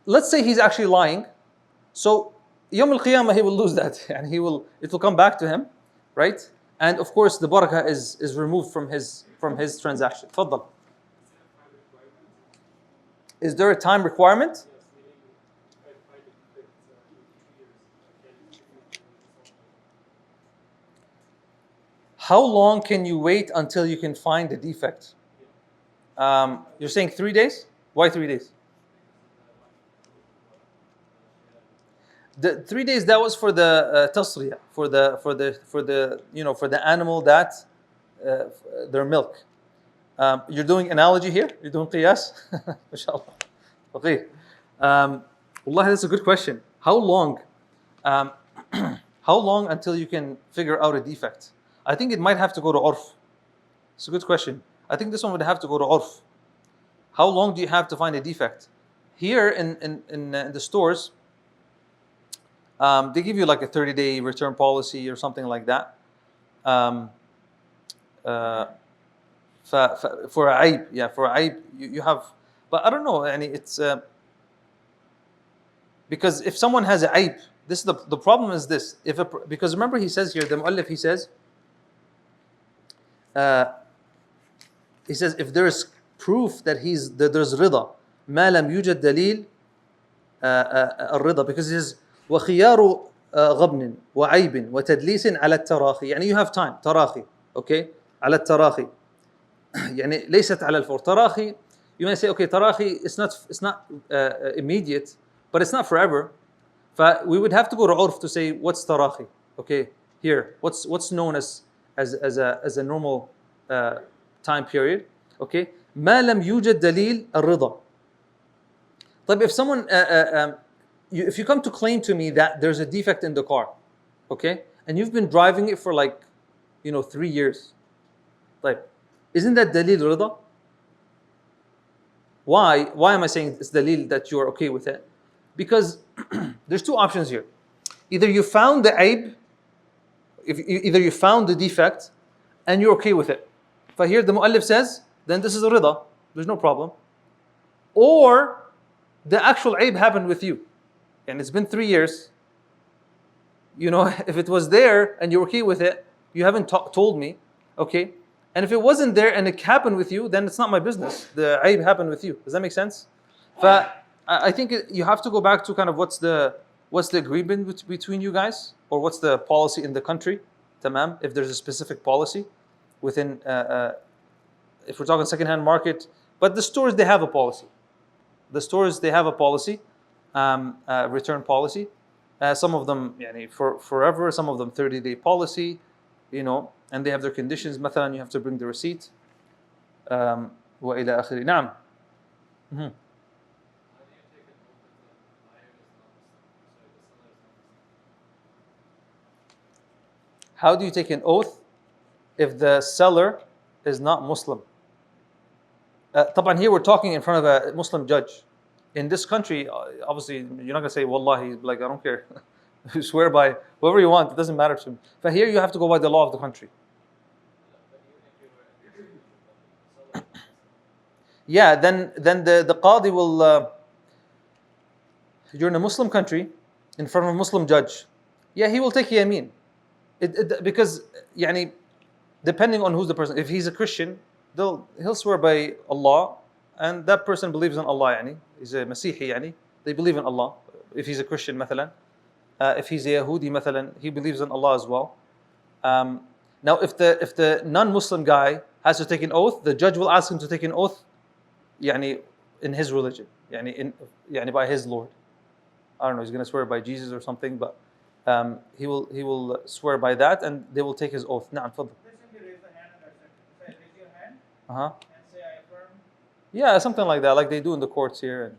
let's say he's actually lying. So, Yawm al-Qiyamah, he will lose that. And it will come back to him. Right? And of course, the barakah is removed from his transaction. Faddal. Is there a time requirement? How long can you wait until you can find a defect? You're saying 3 days? Why 3 days? The 3 days, that was for the tasriya, for the animal that their milk. You're doing analogy here? You're doing qiyas? MashaAllah. Okay. Wallahi, that's a good question. How long? How long until you can figure out a defect? I think it might have to go to urf. It's a good question. I think this one would have to go to urf. How long do you have to find a defect? Here in the stores, they give you like a 30-day return policy or something like that. For a aib, you have, but I don't know. And it's because if someone has a aib, this is the problem is this. Because remember he says here, the mu'allif, he says if there is proof that there's rida, ما لم يوجد دليل الرضا, because it says وخيار غبن وعيب وتدليس على التراخي. يعني you have time, تراخي, okay, على التراخي. يعني ليست على الفور. تراخي, you may say, okay, tarahi, it's not immediate, but it's not forever. We would have to go to urf to say what's tarahi. Okay, here, what's known as a normal time period. Okay, ما لم يوجد دليل الرضا. طيب, if someone if you come to claim to me that there's a defect in the car, okay, and you've been driving it for like 3 years, طيب, isn't that dalil rida? Why am I saying it's dalil that you're okay with it? Because there's two options here. Either you found the aib, either you found the defect and you're okay with it. But here the muallif says, then this is a rida, there's no problem. Or the actual aib happened with you, and it's been 3 years. If it was there and you're okay with it, you haven't told me, okay? And if it wasn't there and it happened with you, then it's not my business. The aib happened with you. Does that make sense? But I think you have to go back to kind of what's the agreement between you guys, or what's the policy in the country, tamam, if there's a specific policy within, if we're talking second-hand market. But the stores, they have a policy. The stores, they have a policy, return policy. Some of them for forever, some of them 30-day policy, and they have their conditions. مثلا, you have to bring the receipt. وإلى آخره. نعم. How do you take an oath if the seller is not Muslim? طبعا, here we're talking in front of a Muslim judge. In this country, obviously, you're not going to say, Wallahi, like, I don't care. You swear by whoever you want, it doesn't matter to me. But here you have to go by the law of the country. Yeah, then the qadi will, you're in a Muslim country, in front of a Muslim judge. Yeah, he will take yameen. Because, depending on who's the person. If he's a Christian, he'll swear by Allah, and that person believes in Allah, he's a Masihi, they believe in Allah. If he's a Christian, مثلا. If he's a Yahudi, مثلا, he believes in Allah as well. Now, if the non-Muslim guy has to take an oath, the judge will ask him to take an oath, in his religion, by his Lord. I don't know, he's going to swear by Jesus or something, but he will swear by that, and they will take his oath. نعم, تفضل. Raise the hand and raise your hand. And say I affirm. Yeah, something like that, like they do in the courts here.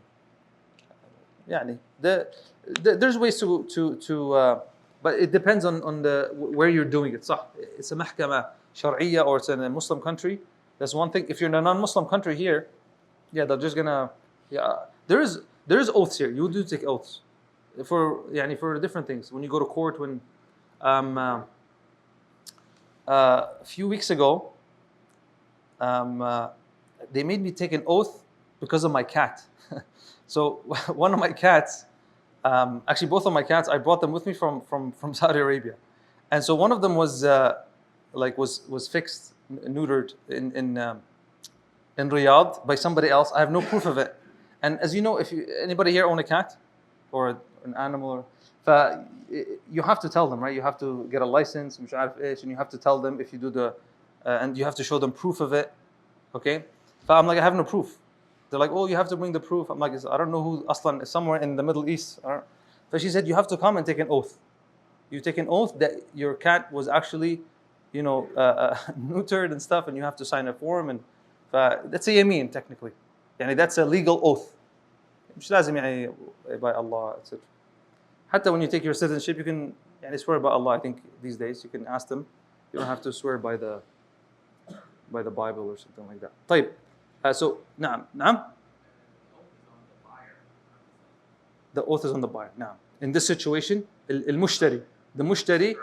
And there's ways to but it depends on the where you're doing it. صح. It's a mahkama shar'iyya, or it's in a Muslim country. That's one thing. If you're in a non-Muslim country here, they're just gonna, there is oaths here. You do take oaths for different things. When you go to court, when a few weeks ago, they made me take an oath because of my cat. So one of my cats, actually both of my cats, I brought them with me from Saudi Arabia, and so one of them was fixed, neutered in Riyadh by somebody else. I have no proof of it, and as you know, if anybody here own a cat or an animal, you have to tell them, right? You have to get a license, and you have to tell them if you do and you have to show them proof of it. Okay, I'm like, I have no proof. They're like, oh, you have to bring the proof. I'm like, I don't know who Aslan is, somewhere in the Middle East. So she said, you have to come and take an oath. You take an oath that your cat was actually, neutered and stuff, and you have to sign a form, and that's a yameen technically. That's a legal oath. مش لازم by Allah, etc. Hatta when you take your citizenship, you can swear by Allah. I think these days you can ask them. You don't have to swear by the Bible or something like that. طيب. So, نعم. The oath is on the buyer. Now, in this situation, the mushtari,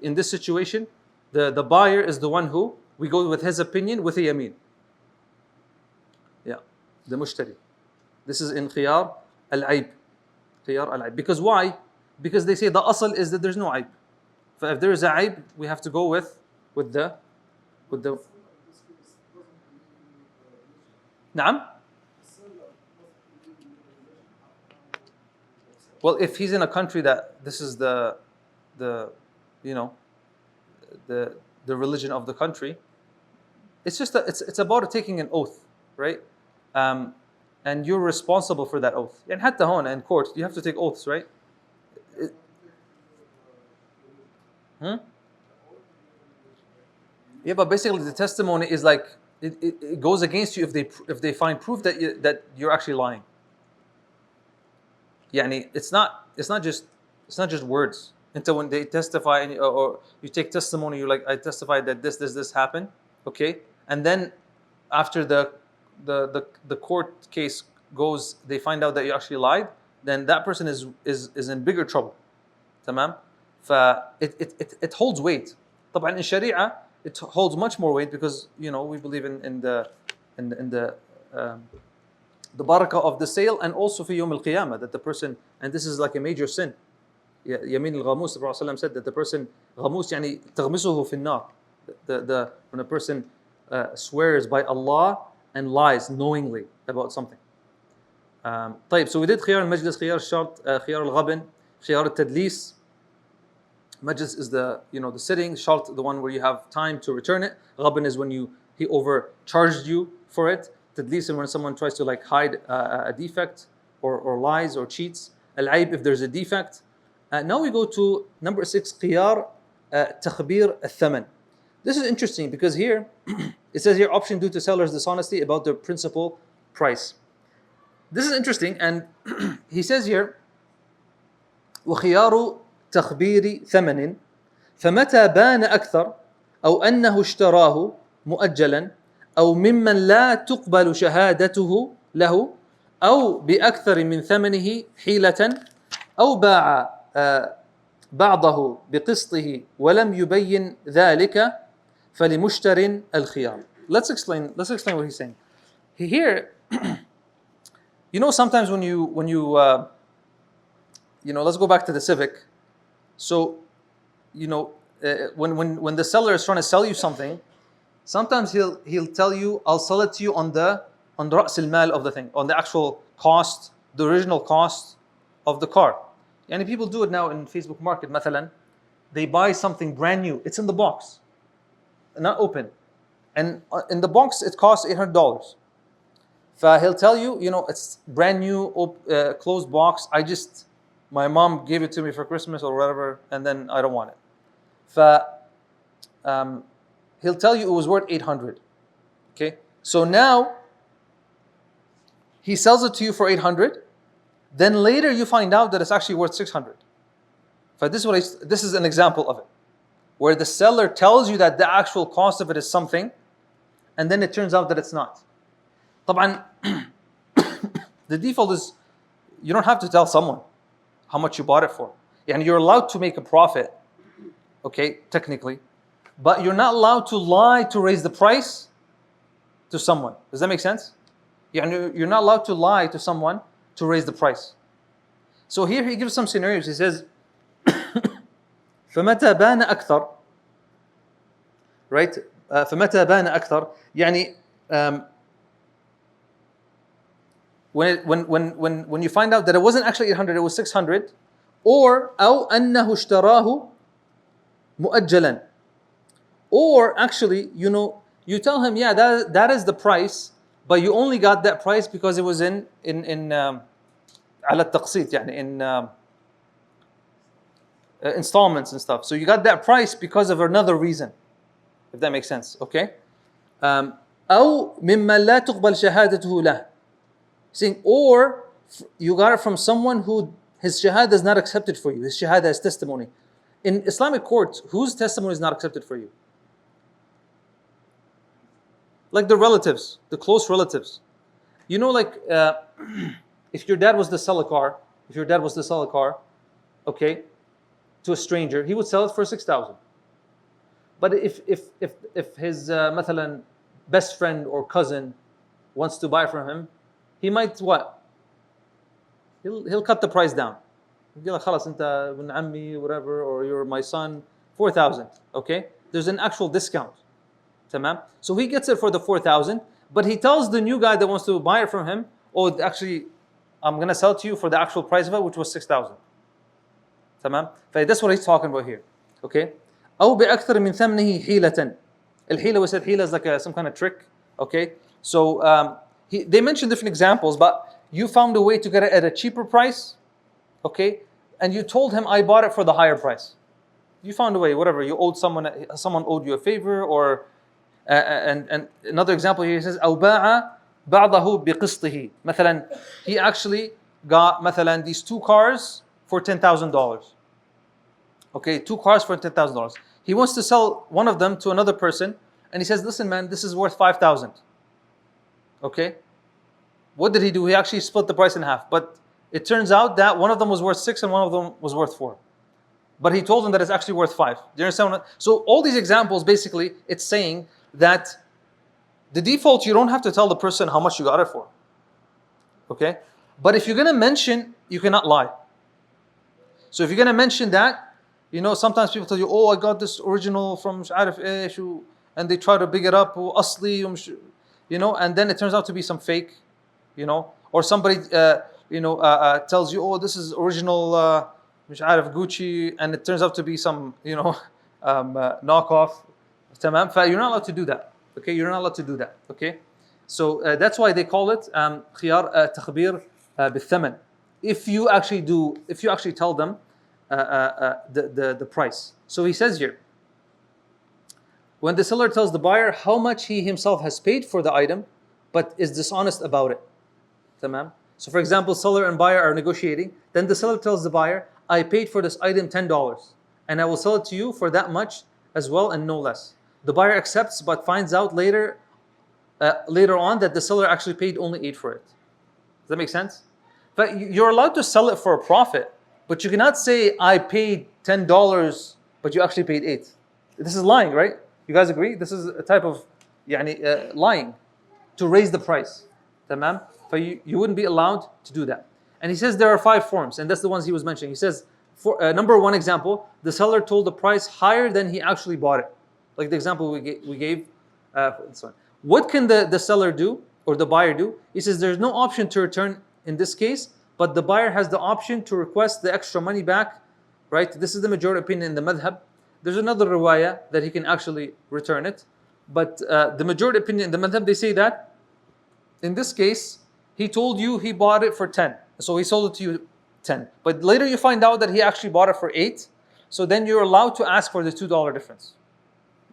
in this situation, the buyer is the one who we go with his opinion with a yameen. The mushtari. This is in khiyar al-aib. Because why? Because they say the asl is that there's no aib. So if there is a aib, we have to go with the. نعم. Well, if he's in a country that this is the religion of the country, it's just it's about taking an oath, right? And you're responsible for that oath. And حتى هون in court, you have to take oaths, right? It- hmm? Yeah, but basically the testimony is like it goes against you if they find proof that you're actually lying. يعني it's not just words. Until when they testify or you take testimony, you're like, I testified that this happened, okay? And then after the court case goes, they find out that you actually lied, then that person is in bigger trouble. تمام؟ it holds weight. طبعا in Sharia it holds much more weight because we believe in the barakah of the sale, and also في يوم القيامة that the person, and this is like a major sin. يمين الغموس, the Prophet ﷺ said that the person غموس يعني تغمسه في النار. When a person swears by Allah and lies knowingly about something. طيب, so we did خيار المجلس, خيار الشرط, خيار الغبن, خيار التدليس. Majlis is the sitting, shart the one where you have time to return it. Ghabn is when he overcharged you for it. Tadlis is when someone tries to like hide a defect or lies or cheats. Al-aib if there's a defect. Now we go to number 6, khiyar takhbir al-thaman. This is interesting because here it says here option due to seller's dishonesty about the principal price. This is interesting, and he says here وخيار تخبير ثمن فمتى بان أكثر أو أنه اشتراه مؤجلا أو ممن لا تقبل شهادته له أو بأكثر من ثمنه حيلة أو باع بعضه بقسطه ولم يبين ذلك فلمشتر الخيار. Let's explain what he's saying. Here, sometimes when you let's go back to the Civic. So, when the seller is trying to sell you something, sometimes he'll tell you, I'll sell it to you on the رأس المال of the thing, on the actual cost, the original cost of the car. And people do it now in Facebook Market. مثلا, they buy something brand new. It's in the box, not open, and in the box it costs $800. He'll tell you, it's brand new, closed box. My mom gave it to me for Christmas or whatever, and then I don't want it. He'll tell you it was worth 800. Okay, so now he sells it to you for 800. Then later you find out that it's actually worth 600. This is an example of it, where the seller tells you that the actual cost of it is something, and then it turns out that it's not. طبعا, the default is you don't have to tell someone how much you bought it for. And you're allowed to make a profit, okay, technically, but you're not allowed to lie to raise the price to someone. Does that make sense? You're not allowed to lie to someone to raise the price. So here he gives some scenarios. He says, فَمَتَى بَانَ أَكْثَرُ, right? فَمَتَى بَانَ أَكْثَرُ يعني when you find out that it wasn't actually 800, it was 600, or أو أنه اشتراه مؤجلا, or actually you tell him, yeah, that is the price, but you only got that price because it was in على التقسيط, يعني in installments and stuff. So you got that price because of another reason, if that makes sense, okay? أو ممن لا تقبل شهادته له, saying, or you got it from someone who his shahada is not accepted for you. His shahada is testimony. In Islamic courts, whose testimony is not accepted for you? Like the relatives, the close relatives. If your dad was to sell a car, okay, to a stranger, he would sell it for 6,000. But if his مثلا best friend or cousin wants to buy from him, he might what? He'll cut the price down. He'll be like, خلاص انت ابن عمي, whatever, or you're my son, 4,000. Okay, there's an actual discount. تمام. So he gets it for the 4,000, but he tells the new guy that wants to buy it from him, oh, actually, I'm gonna sell it to you for the actual price of it, which was 6,000. تمام. That's what he's talking about here. Okay. أو بأكثر من ثمنه حيلة. Al-hila, we said hila is like some kind of trick. Okay, so they mentioned different examples, but you found a way to get it at a cheaper price. Okay, and you told him I bought it for the higher price. You found a way, whatever. You owed someone owed you a favor, or and another example here, he says أو باع بعضه بقسطه. مثلا, he actually got مثلا these two cars for $10,000. Okay, two cars for $10,000. He wants to sell one of them to another person, and he says, "Listen, man, this is worth 5,000." Okay, what did he do? He actually split the price in half. But it turns out that one of them was worth 6 and one of them was worth 4. But he told him that it's actually worth 5. Do you understand? So all these examples, basically, it's saying that the default, you don't have to tell the person how much you got it for. Okay? But if you're going to mention, you cannot lie. So if you're going to mention that, sometimes people tell you, "Oh, I got this original from عارف إيش," and they try to big it up, أصلي, and then it turns out to be some fake, or somebody, tells you, "Oh, this is original, مش عارف Gucci," and it turns out to be some, knockoff. تمام? You're not allowed to do that. Okay, you're not allowed to do that. Okay, so that's why they call it خيار تخبير بالثمن. If you actually tell them the price. So he says here, when the seller tells the buyer how much he himself has paid for the item, but is dishonest about it. Tamam? So for example, seller and buyer are negotiating. Then the seller tells the buyer, "I paid for this item $10, and I will sell it to you for that much as well and no less." The buyer accepts, but finds out later on that the seller actually paid only 8 for it. Does that make sense? But you're allowed to sell it for a profit, but you cannot say, "I paid $10, but you actually paid 8. This is lying, right? You guys agree? This is a type of lying to raise the price. Tamam? But you wouldn't be allowed to do that. And he says there are 5 forms, and that's the ones he was mentioning. He says, number 1 example, the seller told the price higher than he actually bought it. Like the example we gave for this one. What can the seller do, or the buyer do? He says there's no option to return in this case, but the buyer has the option to request the extra money back, right? This is the majority opinion in the madhab. There's another riwayah that he can actually return it. But the majority opinion in the madhab, they say that in this case, he told you he bought it for 10. So he sold it to you 10. But later you find out that he actually bought it for 8. So then you're allowed to ask for the $2 difference.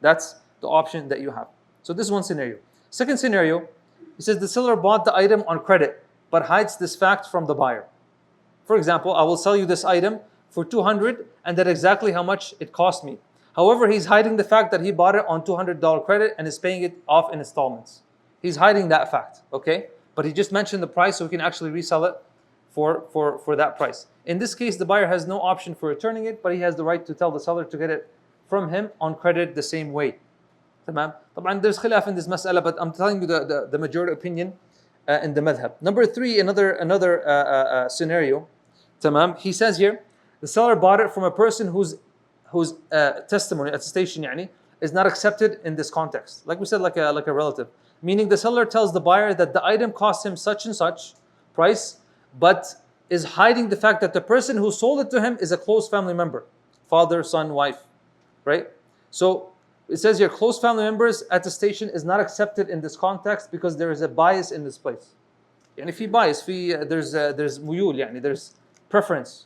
That's the option that you have. So this is one scenario. Second scenario, he says the seller bought the item on credit, but hides this fact from the buyer. For example, I will sell you this item for 200, and that's exactly how much it cost me. However, he's hiding the fact that he bought it on $200 credit and is paying it off in installments. He's hiding that fact, okay? But he just mentioned the price, so we can actually resell it for that price. In this case, the buyer has no option for returning it, but he has the right to tell the seller to get it from him on credit the same way. Tamam? طبعا there's khilaf in this mas'ala, but I'm telling you the majority opinion in the madhab. Number 3, another scenario. Tamam? He says here, the seller bought it from a person whose testimony, attestation is not accepted in this context. Like we said, like a relative. Meaning the seller tells the buyer that the item cost him such and such price, but is hiding the fact that the person who sold it to him is a close family member. Father, son, wife. Right? So it says here, close family members attestation is not accepted in this context because there is a bias in this place. And if he bias, there's muyul, there's preference.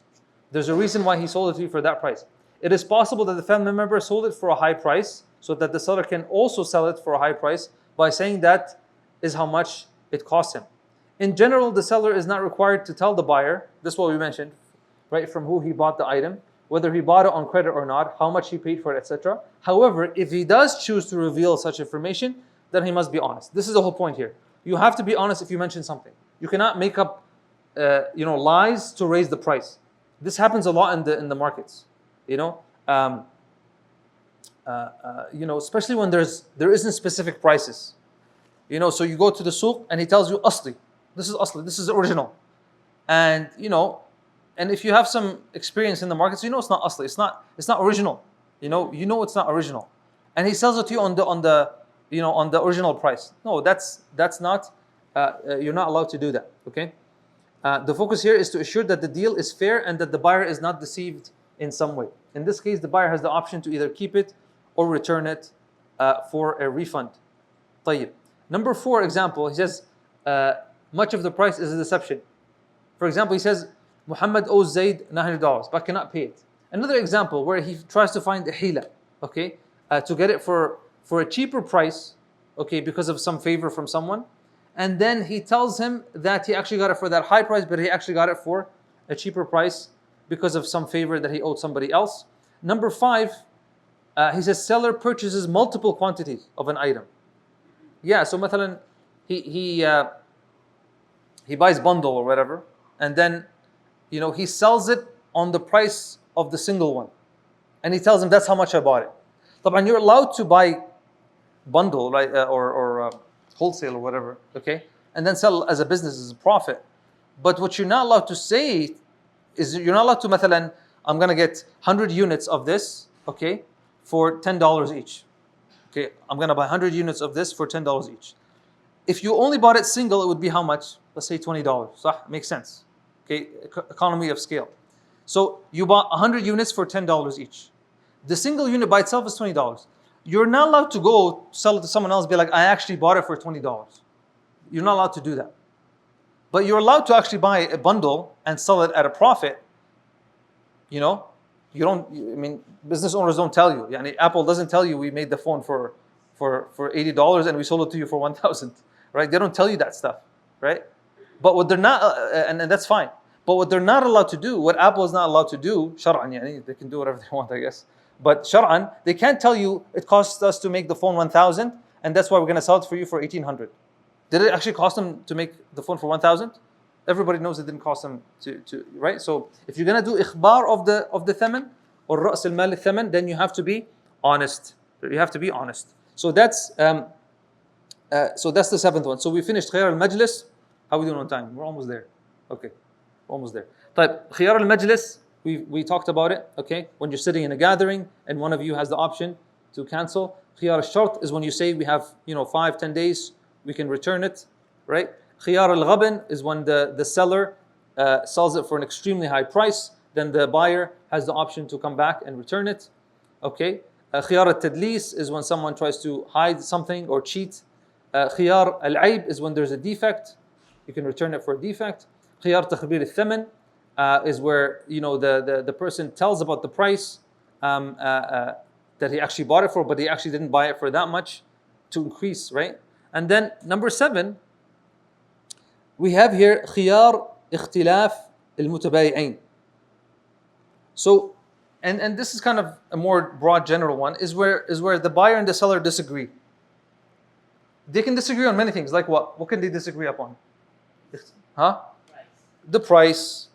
There's a reason why he sold it to you for that price. It is possible that the family member sold it for a high price, so that the seller can also sell it for a high price by saying that is how much it cost him. In general, the seller is not required to tell the buyer, this is what we mentioned, right, from who he bought the item, whether he bought it on credit or not, how much he paid for it, etc. However, if he does choose to reveal such information, then he must be honest. This is the whole point here. You have to be honest if you mention something. You cannot make up lies to raise the price. This happens a lot in the markets. Especially when there isn't specific prices. So you go to the souk and he tells you asli. This is original. And and if you have some experience in the markets, it's not asli. It's not original. It's not original. And he sells it to you on the original price. No, that's not you're not allowed to do that. Okay? The focus here is to assure that the deal is fair and that the buyer is not deceived in some way. In this case, the buyer has the option to either keep it or return it for a refund. طيب. Number 4 example, he says, much of the price is a deception. For example, he says, Muhammad owes Zayd $900, but cannot pay it. Another example where he tries to find a hila, okay, to get it for a cheaper price, okay, because of some favor from someone. And then he tells him that he actually got it for that high price, but he actually got it for a cheaper price because of some favor that he owed somebody else. Number 5, he says seller purchases multiple quantities of an item. Yeah, so مثلا he buys bundle or whatever, and then he sells it on the price of the single one, and he tells him that's how much I bought it. طبعا you're allowed to buy bundle, right, or wholesale or whatever, okay, and then sell as a business as a profit. But what you're not allowed to say is you're not allowed to مثلا I'm gonna get 100 units of this, okay, for $10 each. Okay, I'm gonna buy 100 units of this for $10 each. If you only bought it single, it would be how much? Let's say $20. صح? Makes sense. Okay, economy of scale. So you bought 100 units for $10 each. The single unit by itself is $20. You're not allowed to go sell it to someone else, be like, I actually bought it for $20. You're not allowed to do that. But you're allowed to actually buy a bundle and sell it at a profit. Business owners don't tell you. Apple doesn't tell you we made the phone for $80 and we sold it to you for $1,000, right? They don't tell you that stuff, right? But what they're not, and that's fine. But what they're not allowed to do, what Apple is not allowed to do, shar'an, they can do whatever they want, I guess. But shar'an, they can't tell you it costs us to make the phone 1,000, and that's why we're going to sell it for you for 1,800. Did it actually cost them to make the phone for 1,000? Everybody knows it didn't cost them to right? So if you're going to do ikhbar of the thaman or ra's al-mal al-thaman, then you have to be honest. You have to be honest. So that's the 7th one. So we finished khiyar al-majlis. How are we doing on time? We're almost there. Okay, we're almost there. But khiyar al-majlis, we talked about it. Okay, when you're sitting in a gathering and one of you has the option to cancel. Khiyar al-shart is when you say we have 5-10 days, we can return it, right? Khiyar al-ghabn is when the seller sells it for an extremely high price, then the buyer has the option to come back and return it. Okay. Khiyar al-tadlis is when someone tries to hide something or cheat. Khiyar al-aib is when there's a defect, you can return it for a defect. Khiyar takhbir al-thaman is where the person tells about the price that he actually bought it for, but he actually didn't buy it for that much to increase, right? And then number 7, we have here khiyar ikhtilaf al-mutabayi'ain. So, and this is kind of a more broad general one, is where the buyer and the seller disagree. They can disagree on many things, like what? What can they disagree upon? Huh? The price.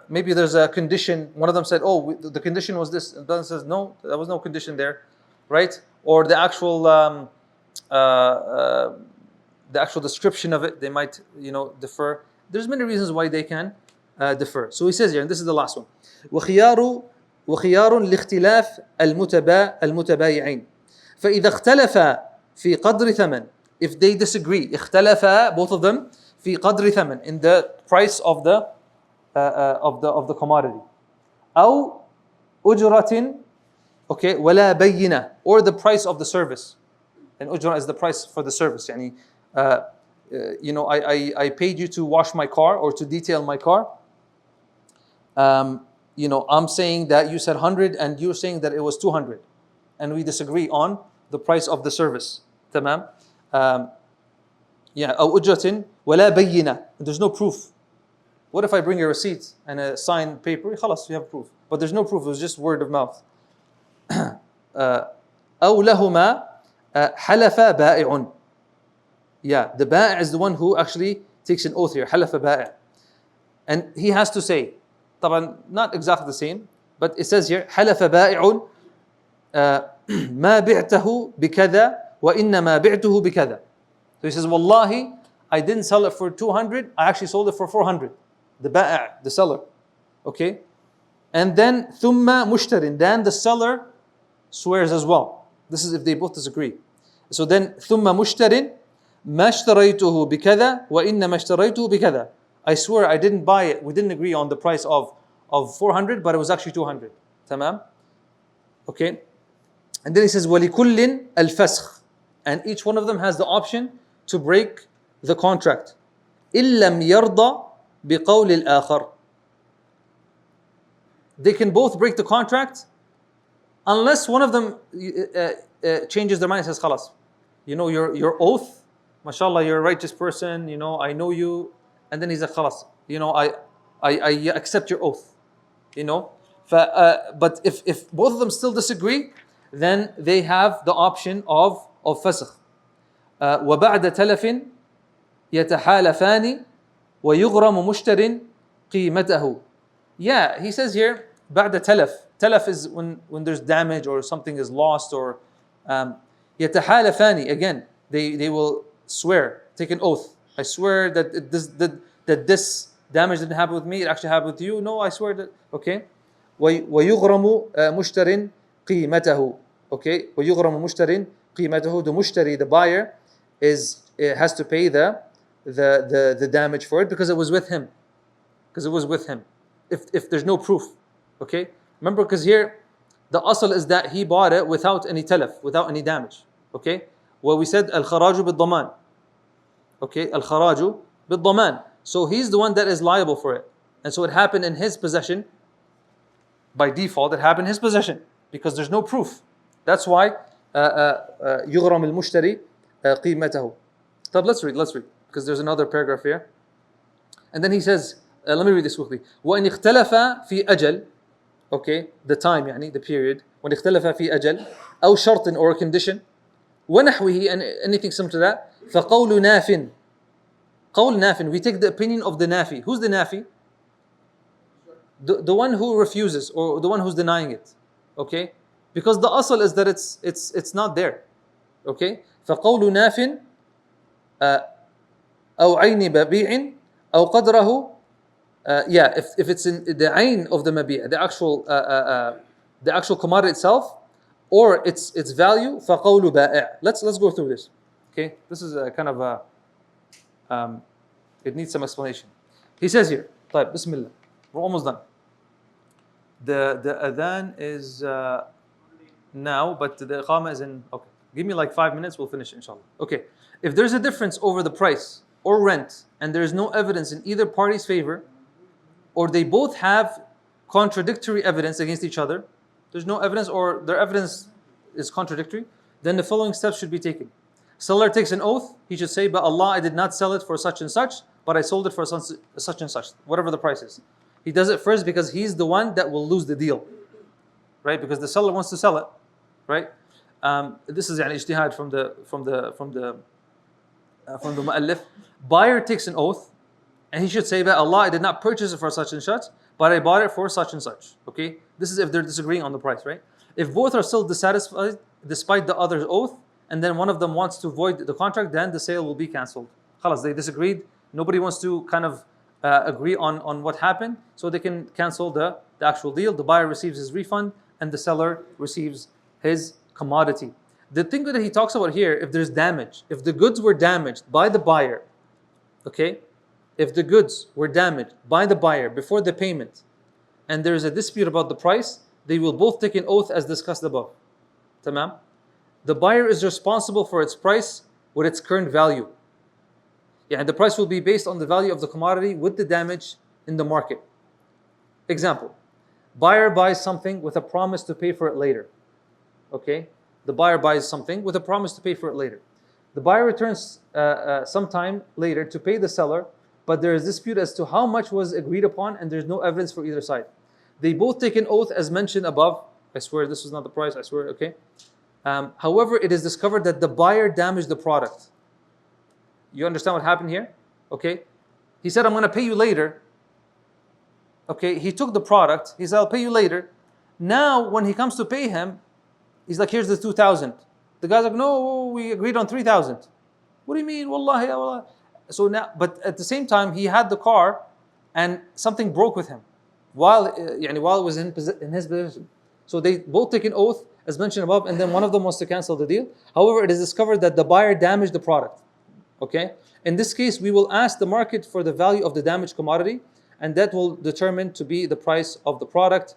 Maybe there's a condition. One of them said, the condition was this. And the other says, no, there was no condition there, right? Or the actual description of it, they might, defer. There's many reasons why they can defer. So he says here, and this is the last one. وخيار لاختلاف المتبايعين فإذا اختلف في قدر ثمن. If they disagree, اختلف, both of them, في قدر ثمن, in the price of the commodity. أو أجرة, okay, ولا بينة, or the price of the service. And ujra is the price for the service. I paid you to wash my car or to detail my car. I'm saying that you said 100 and you're saying that it was 200. And we disagree on the price of the service. تمام? أو أجرة ولا بينة. There's no proof. What if I bring a receipt and a signed paper? خلاص, you have proof. But there's no proof, it was just word of mouth. أو لهما حلف بائع. The ba'i' is the one who actually takes an oath here. حلف بائع. And he has to say, طبعا not exactly the same, but it says here حلف بائع ما بعته بكذا وإنما بعته بكذا. So he says, Wallahi, I didn't sell it for 200, I actually sold it for 400. The ba'i', the seller. Okay? And then ثم مشتر, then the seller swears as well. This is if they both disagree. So then ثم مشتر ما اشتريته بكذا وإنما اشتريته بكذا. I swear I didn't buy it. We didn't agree on the price of 400, but it was actually 200. تمام? Okay. And then he says, وَلِكُلٍّ الْفَسْخ. And each one of them has the option to break the contract. إِن لَمْ يَرْضَ بِقَوْلِ الْآخَرِ. They can both break the contract unless one of them changes their mind and says, خلاص, you know, your oath, mashallah, you're a righteous person, you know, I know you. And then he's like, خلاص, you know, I accept your oath, you know. But if both of them still disagree, then they have the option of فسخ. وبعد تلف يتحالفان ويغرم مشتر قيمته. Yeah, he says here, بعد تلف. Telef is when there's damage or something is lost, or يتحالفان. Again, they will swear, take an oath. I swear that this damage didn't happen with me, it actually happened with you. No, I swear that. Okay. ويغرم مشتر قيمته. Okay. ويغرم مشتر قيمته. The mushtari, the buyer, has to pay the damage for it because it was with him. If there's no proof. Okay. Remember, because here the asl is that he bought it without any telef, without any damage. Okay. Well, we said al-kharaju bil-daman. Okay. Al-kharaju bil-daman. So he's the one that is liable for it. And so it happened in his possession. By default, it happened in his possession because there's no proof. That's why يغرم المشتري قيمته. طب let's read because there's another paragraph here. And then he says, let me read this quickly. وإن اختلف في أجل. Okay, the time, يعني the period. وإن اختلف في أجل أو شرط or a condition. ونحوه, and anything similar to that. فقول ناف. قول ناف. We take the opinion of the nafi. Who's the nafi? The one who refuses, or the one who's denying it. Okay, because the asl is that it's not there. Okay, فقول ناف أو عين ببيع أو قدره. Yeah, if it's in the ayn of the mabi', the actual commodity itself, or its value, فقول بائع. Let's go through this. Okay, this is a kind of a it needs some explanation. He says here, طيب, Bismillah. We're almost done. The adhan is now, but the iqama is in. Okay, give me like 5 minutes. We'll finish, inshallah. Okay, if there's a difference over the price or rent, and there is no evidence in either party's favor, or they both have contradictory evidence against each other, there's no evidence, or their evidence is contradictory, then the following steps should be taken. Seller takes an oath. He should say, "By Allah, I did not sell it for such and such, but I sold it for such and such, whatever the price is." He does it first because he's the one that will lose the deal, right? Because the seller wants to sell it, right? This is يعني ijtihad from the mu'allif. Buyer takes an oath, and he should say, "By Allah, I did not purchase it for such and such, but I bought it for such and such." Okay, this is if they're disagreeing on the price, right? If both are still dissatisfied despite the other's oath, and then one of them wants to void the contract, then the sale will be cancelled. Khalas, they disagreed. Nobody wants to kind of agree on what happened, so they can cancel the actual deal. The buyer receives his refund, and the seller receives his commodity. The thing that he talks about here, if there's damage, if the goods were damaged by the buyer, okay, if the goods were damaged by the buyer before the payment, and there is a dispute about the price, they will both take an oath as discussed above. Tamam? The buyer is responsible for its price with its current value. Yeah, and the price will be based on the value of the commodity with the damage in the market. Example, buyer buys something with a promise to pay for it later. Okay, the buyer buys something with a promise to pay for it later. The buyer returns sometime later to pay the seller, but there is dispute as to how much was agreed upon, and there's no evidence for either side. They both take an oath as mentioned above. I swear this was not the price, I swear, okay. However, it is discovered that the buyer damaged the product. You understand what happened here? Okay. He said, "I'm going to pay you later." Okay, he took the product. He said, "I'll pay you later." Now, when he comes to pay him, he's like, "Here's the 2,000. The guy's like, "No, we agreed on 3,000. What do you mean? Wallahi, ya wallah. So now, but at the same time, he had the car and something broke with him while it was in his possession. So they both take an oath as mentioned above, and then one of them wants to cancel the deal. However, it is discovered that the buyer damaged the product. Okay, in this case, we will ask the market for the value of the damaged commodity, and that will determine to be the price of the product.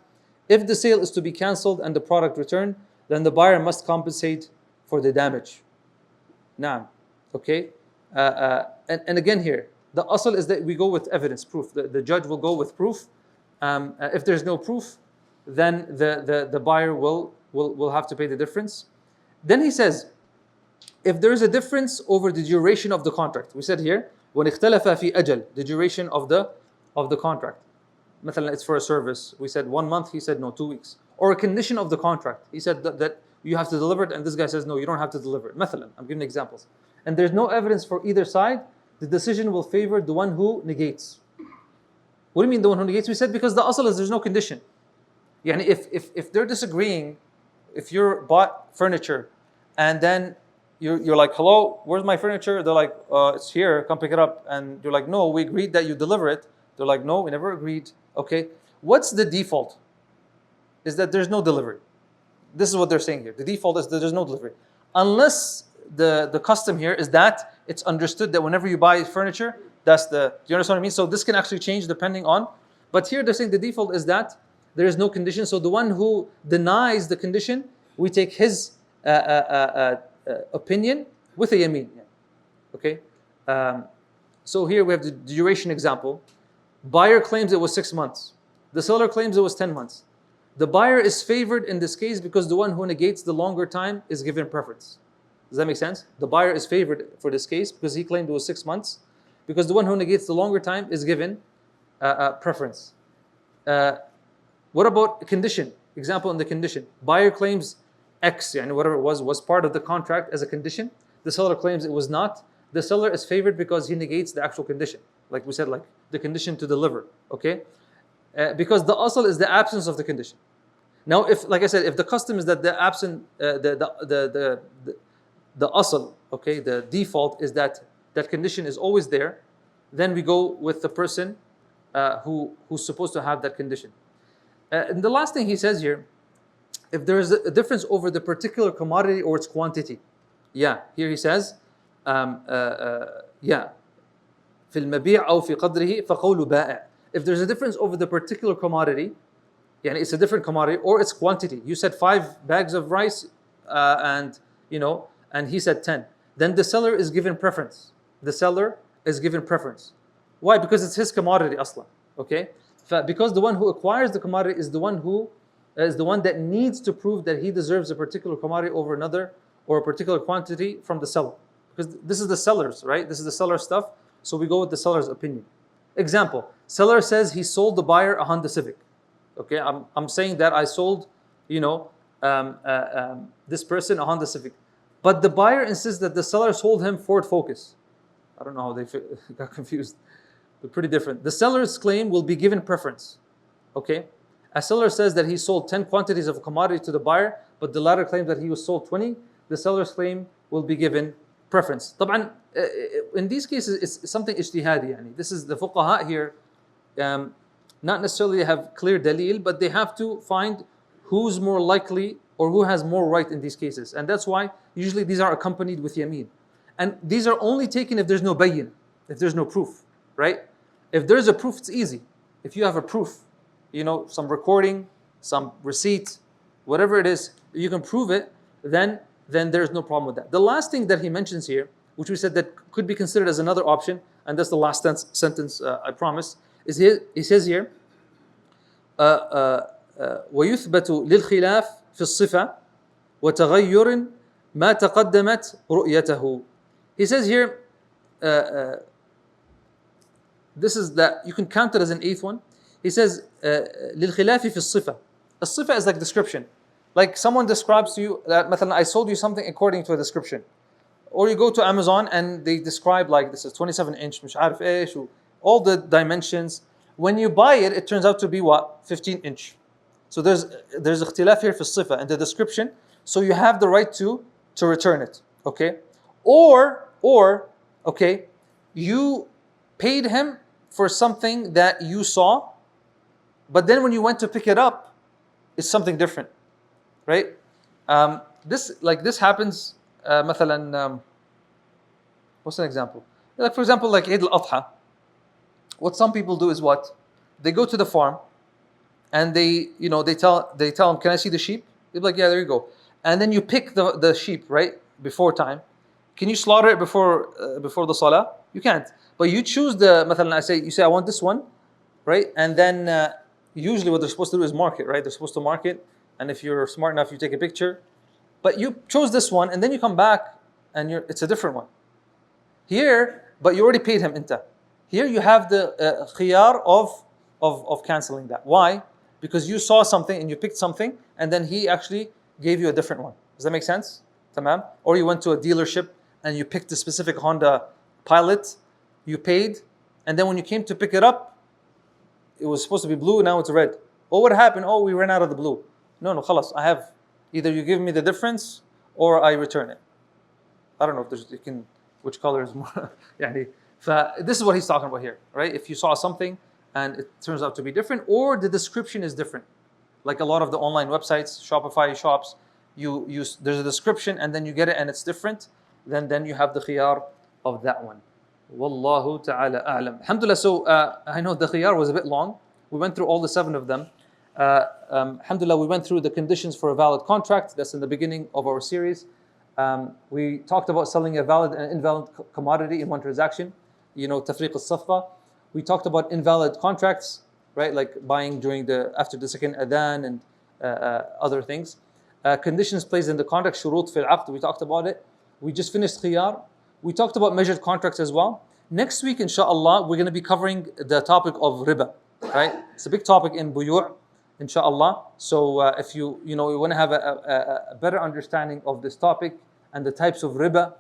If the sale is to be cancelled and the product returned, then the buyer must compensate for the damage. Naam. Okay? And again here, the asl is that we go with evidence, proof. The judge will go with proof. If there's no proof, then the buyer will have to pay the difference. Then he says, if there is a difference over the duration of the contract, we said here, when اختلف في أجل, the duration of the contract. مثلا it's for a service. We said 1 month, he said no, 2 weeks. Or a condition of the contract. He said that you have to deliver it, and this guy says no, you don't have to deliver it. مثلا, I'm giving examples. And there's no evidence for either side, the decision will favor the one who negates. What do you mean the one who negates? We said because the asl is there's no condition. Yani if they're disagreeing, if you're bought furniture and then you're like, hello, where's my furniture? They're like, it's here, come pick it up. And you're like, no, we agreed that you deliver it. They're like, no, we never agreed. Okay, what's the default? Is that there's no delivery. This is what they're saying here. The default is that there's no delivery. Unless the custom here is that it's understood that whenever you buy furniture, do you understand what I mean? So this can actually change depending on, but here they're saying the default is that there is no condition. So the one who denies the condition, we take his opinion with a yameen. Okay? So here we have the duration example. Buyer claims it was 6 months. The seller claims it was 10 months. The buyer is favored in this case because the one who negates the longer time is given preference. Does that make sense? The buyer is favored for this case because he claimed it was 6 months, because the one who negates the longer time is given preference. What about condition? Example in the condition. Buyer claims X, and whatever it was part of the contract as a condition. The seller claims it was not. The seller is favored because he negates the actual condition. Like we said, like the condition to deliver. Okay? Because the asl is the absence of the condition. Now, if, like I said, if the custom is that the asl, okay, the default is that that condition is always there, then we go with the person who's supposed to have that condition. And the last thing he says here, if there is a difference over the particular commodity or its quantity. Yeah, here he says, yeah, في المبيع أو في قدره فقول بائع. If there's a difference over the particular commodity, يعني it's a different commodity, or its quantity. You said 5 bags of rice, and he said 10. Then the seller is given preference. The seller is given preference. Why? Because it's his commodity aslan. Okay? Because the one who acquires the commodity is the one that needs to prove that he deserves a particular commodity over another, or a particular quantity from the seller. Because this is the seller's, right? This is the seller's stuff. So we go with the seller's opinion. Example, seller says he sold the buyer a Honda Civic. Okay, I'm saying that I sold, this person a Honda Civic. But the buyer insists that the seller sold him Ford Focus. I don't know how they got confused. They're pretty different. The seller's claim will be given preference. Okay? A seller says that he sold 10 quantities of a commodity to the buyer, but the latter claims that he was sold 20. The seller's claim will be given preference. طبعا, in these cases, it's something ijtihadi. Yani. This is the fuqaha here, not necessarily have clear dalil, but they have to find who's more likely or who has more right in these cases. And that's why usually these are accompanied with yameen. And these are only taken if there's no bayin, if there's no proof, right? If there's a proof, it's easy. If you have a proof, some recording, some receipt, whatever it is, you can prove it, then there's no problem with that. The last thing that he mentions here, which we said that could be considered as another option, and that's the last sentence, I promise, is he says here, ويثبت للخلاف في الصفة وتغير ما تقدمت رؤيته. He says here, this is that you can count it as an 8th one. He says, للخلاف في الصفة. الصفة is like description. Like someone describes to you that, مثلا, I sold you something according to a description. Or you go to Amazon and they describe like this is 27 inch, مش عارف إيش, all the dimensions. When you buy it, it turns out to be what? 15 inch. So there's اختلاف here في الصفة in the description. So you have the right to return it. Okay? Or okay, you paid him for something that you saw, but then when you went to pick it up, it's something different. Right? This happens مثلا, what's an example? Like for example, like Eid al-Adha. What some people do is what? They go to the farm and they tell him, can I see the sheep? They're like, yeah, there you go. and then you pick the sheep, right, before time. Can you slaughter it before the salah? You can't. But you choose مثلا you say I want this one, right? And then usually what they're supposed to do is mark it, right? They're supposed to mark it, and if you're smart enough, you take a picture. But you chose this one, and then you come back, and it's a different one. Here, but you already paid him inta. Here you have the khiyar of canceling that. Why? Because you saw something and you picked something, and then he actually gave you a different one. Does that make sense? Tamam? Or you went to a dealership and you picked a specific Honda Pilot, you paid, and then when you came to pick it up, it was supposed to be blue, now it's red. Oh, what happened? Oh, we ran out of the blue. No, khalas, I have, either you give me the difference or I return it. I don't know if which color is more. This is what he's talking about here, right? If you saw something and it turns out to be different, or the description is different. Like a lot of the online websites, Shopify shops, there's a description and then you get it and it's different, then you have the khiyar of that one. Wallahu ta'ala a'lam. Alhamdulillah, so I know the khiyar was a bit long. We went through all the 7 of them. Alhamdulillah, we went through the conditions for a valid contract. That's in the beginning of our series. We talked about selling a valid and invalid commodity in one transaction. Tafriq al-safqa. We talked about invalid contracts, right? Like buying after the second adhan and other things. Conditions placed in the contract, shurut fil aqd. We talked about it. We just finished khiyar. We talked about measured contracts as well. Next week, inshallah, we're going to be covering the topic of riba, right? It's a big topic in buyu', inshallah. So if you want to have a better understanding of this topic and the types of riba,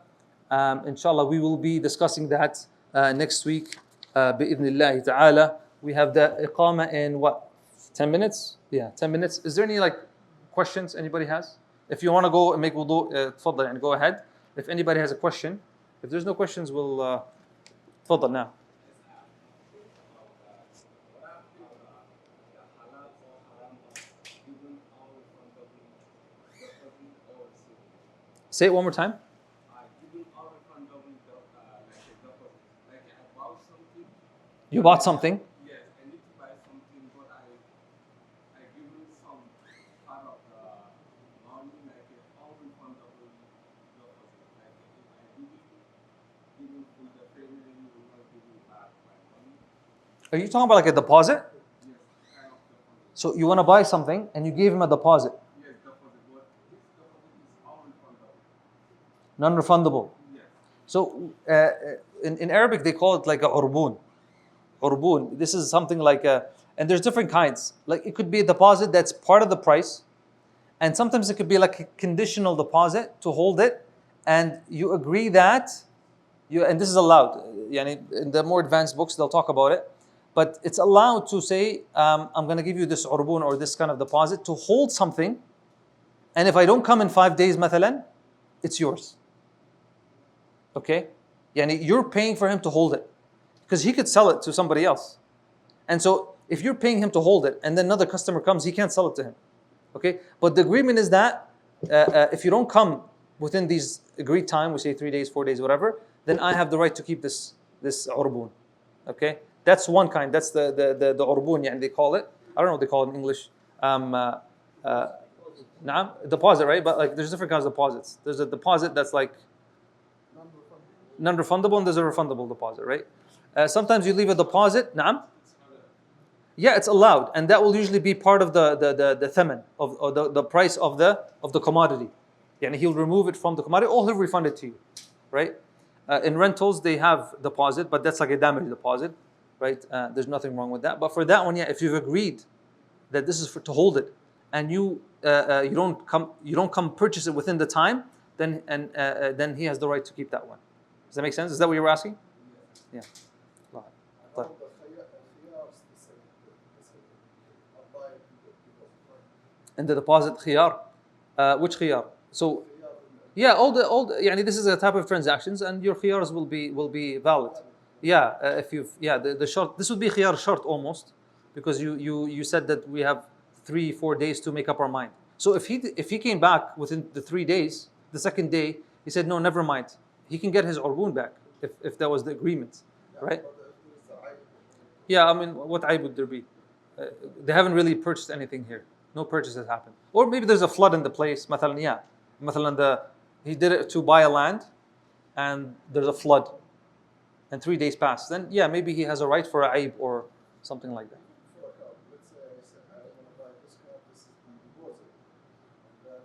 inshallah, we will be discussing that next week, bi'idhnillahi ta'ala. We have the iqama in 10 minutes? Yeah, 10 minutes. Is there any questions anybody has? If you want to go and make wudu, tfaddal, and go ahead. If anybody has a question. If there's no questions, we'll tfaddal now. Say it one more time. You bought something? Yes, I need to buy something, but I give you some part of the money, like a all-refundable deposit. Like if I give you full the payment, you will not give me back my money. Are you talking about like a deposit? Yes, kind of deposit. So you want to buy something and you gave him a deposit? Yes, deposit, but this deposit is all-refundable. Non-refundable? Yes. So in Arabic they call it like a urbun. Urbun. This is something like and there's different kinds. Like it could be a deposit that's part of the price, and sometimes it could be like a conditional deposit to hold it, and you agree that and this is allowed. In the more advanced books they'll talk about it, but it's allowed to say I'm going to give you this urbun or this kind of deposit to hold something, and if I don't come in 5 days, mathalan, it's yours. Okay, you're paying for him to hold it. Because he could sell it to somebody else. And so if you're paying him to hold it and then another customer comes, he can't sell it to him. Okay? But the agreement is that if you don't come within these agreed time, we say 3 days, 4 days, whatever, then I have the right to keep this urbun. Okay? That's one kind. That's the urbun, they call it. I don't know what they call it in English. Deposit, right? But there's different kinds of deposits. There's a deposit that's like non-refundable, and there's a refundable deposit, right? Sometimes you leave a deposit, na'am? Yeah, it's allowed, and that will usually be part of the thaman, of the price of the commodity. He'll remove it from the commodity, or he'll refund it to you, right? In rentals, they have deposit, but that's like a damage deposit, right? There's nothing wrong with that. But for that one, if you've agreed that this is to hold it, and you don't come purchase it within the time, then he has the right to keep that one. Does that make sense? Is that what you were asking? Yeah. And the deposit khiyar, which khiyar? So, yeah, all the this is a type of transactions, and your khiyars will be valid. Yeah, if the short, this would be khiyar short almost, because you said that we have 3-4 days to make up our mind. So if he came back within the 3 days, the second day he said no, never mind, he can get his urbun back if that was the agreement. Right? Yeah, what aib would there be? They haven't really purchased anything here. No purchase has happened. Or maybe there's a flood in the place, mathalan, مثلا he did it to buy a land and there's a flood and 3 days pass, then yeah, maybe he has a right for a aib or something like that. Let's say I said I want to buy this car, this is the deposit. Then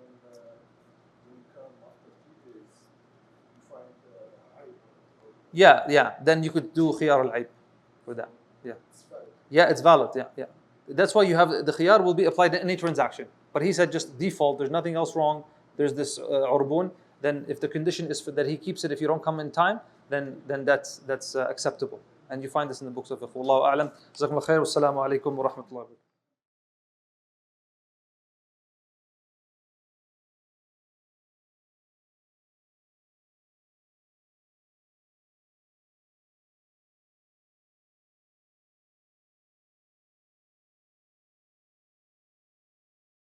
when you come after 3 days, you find aib. Yeah, then you could do khiyar al-aib for that. Yeah. It's valid. Yeah, it's valid. Yeah. That's why you have the khiyar will be applied in any transaction. But he said just default, there's nothing else wrong. There's this urbun. Then if the condition is that he keeps it if you don't come in time, then that's acceptable. And you find this in the books of fiqh. Wallahu a'lam. Jazakumullah khair. Wassalamu alaikum wa rahmatullahi wa barakatuh.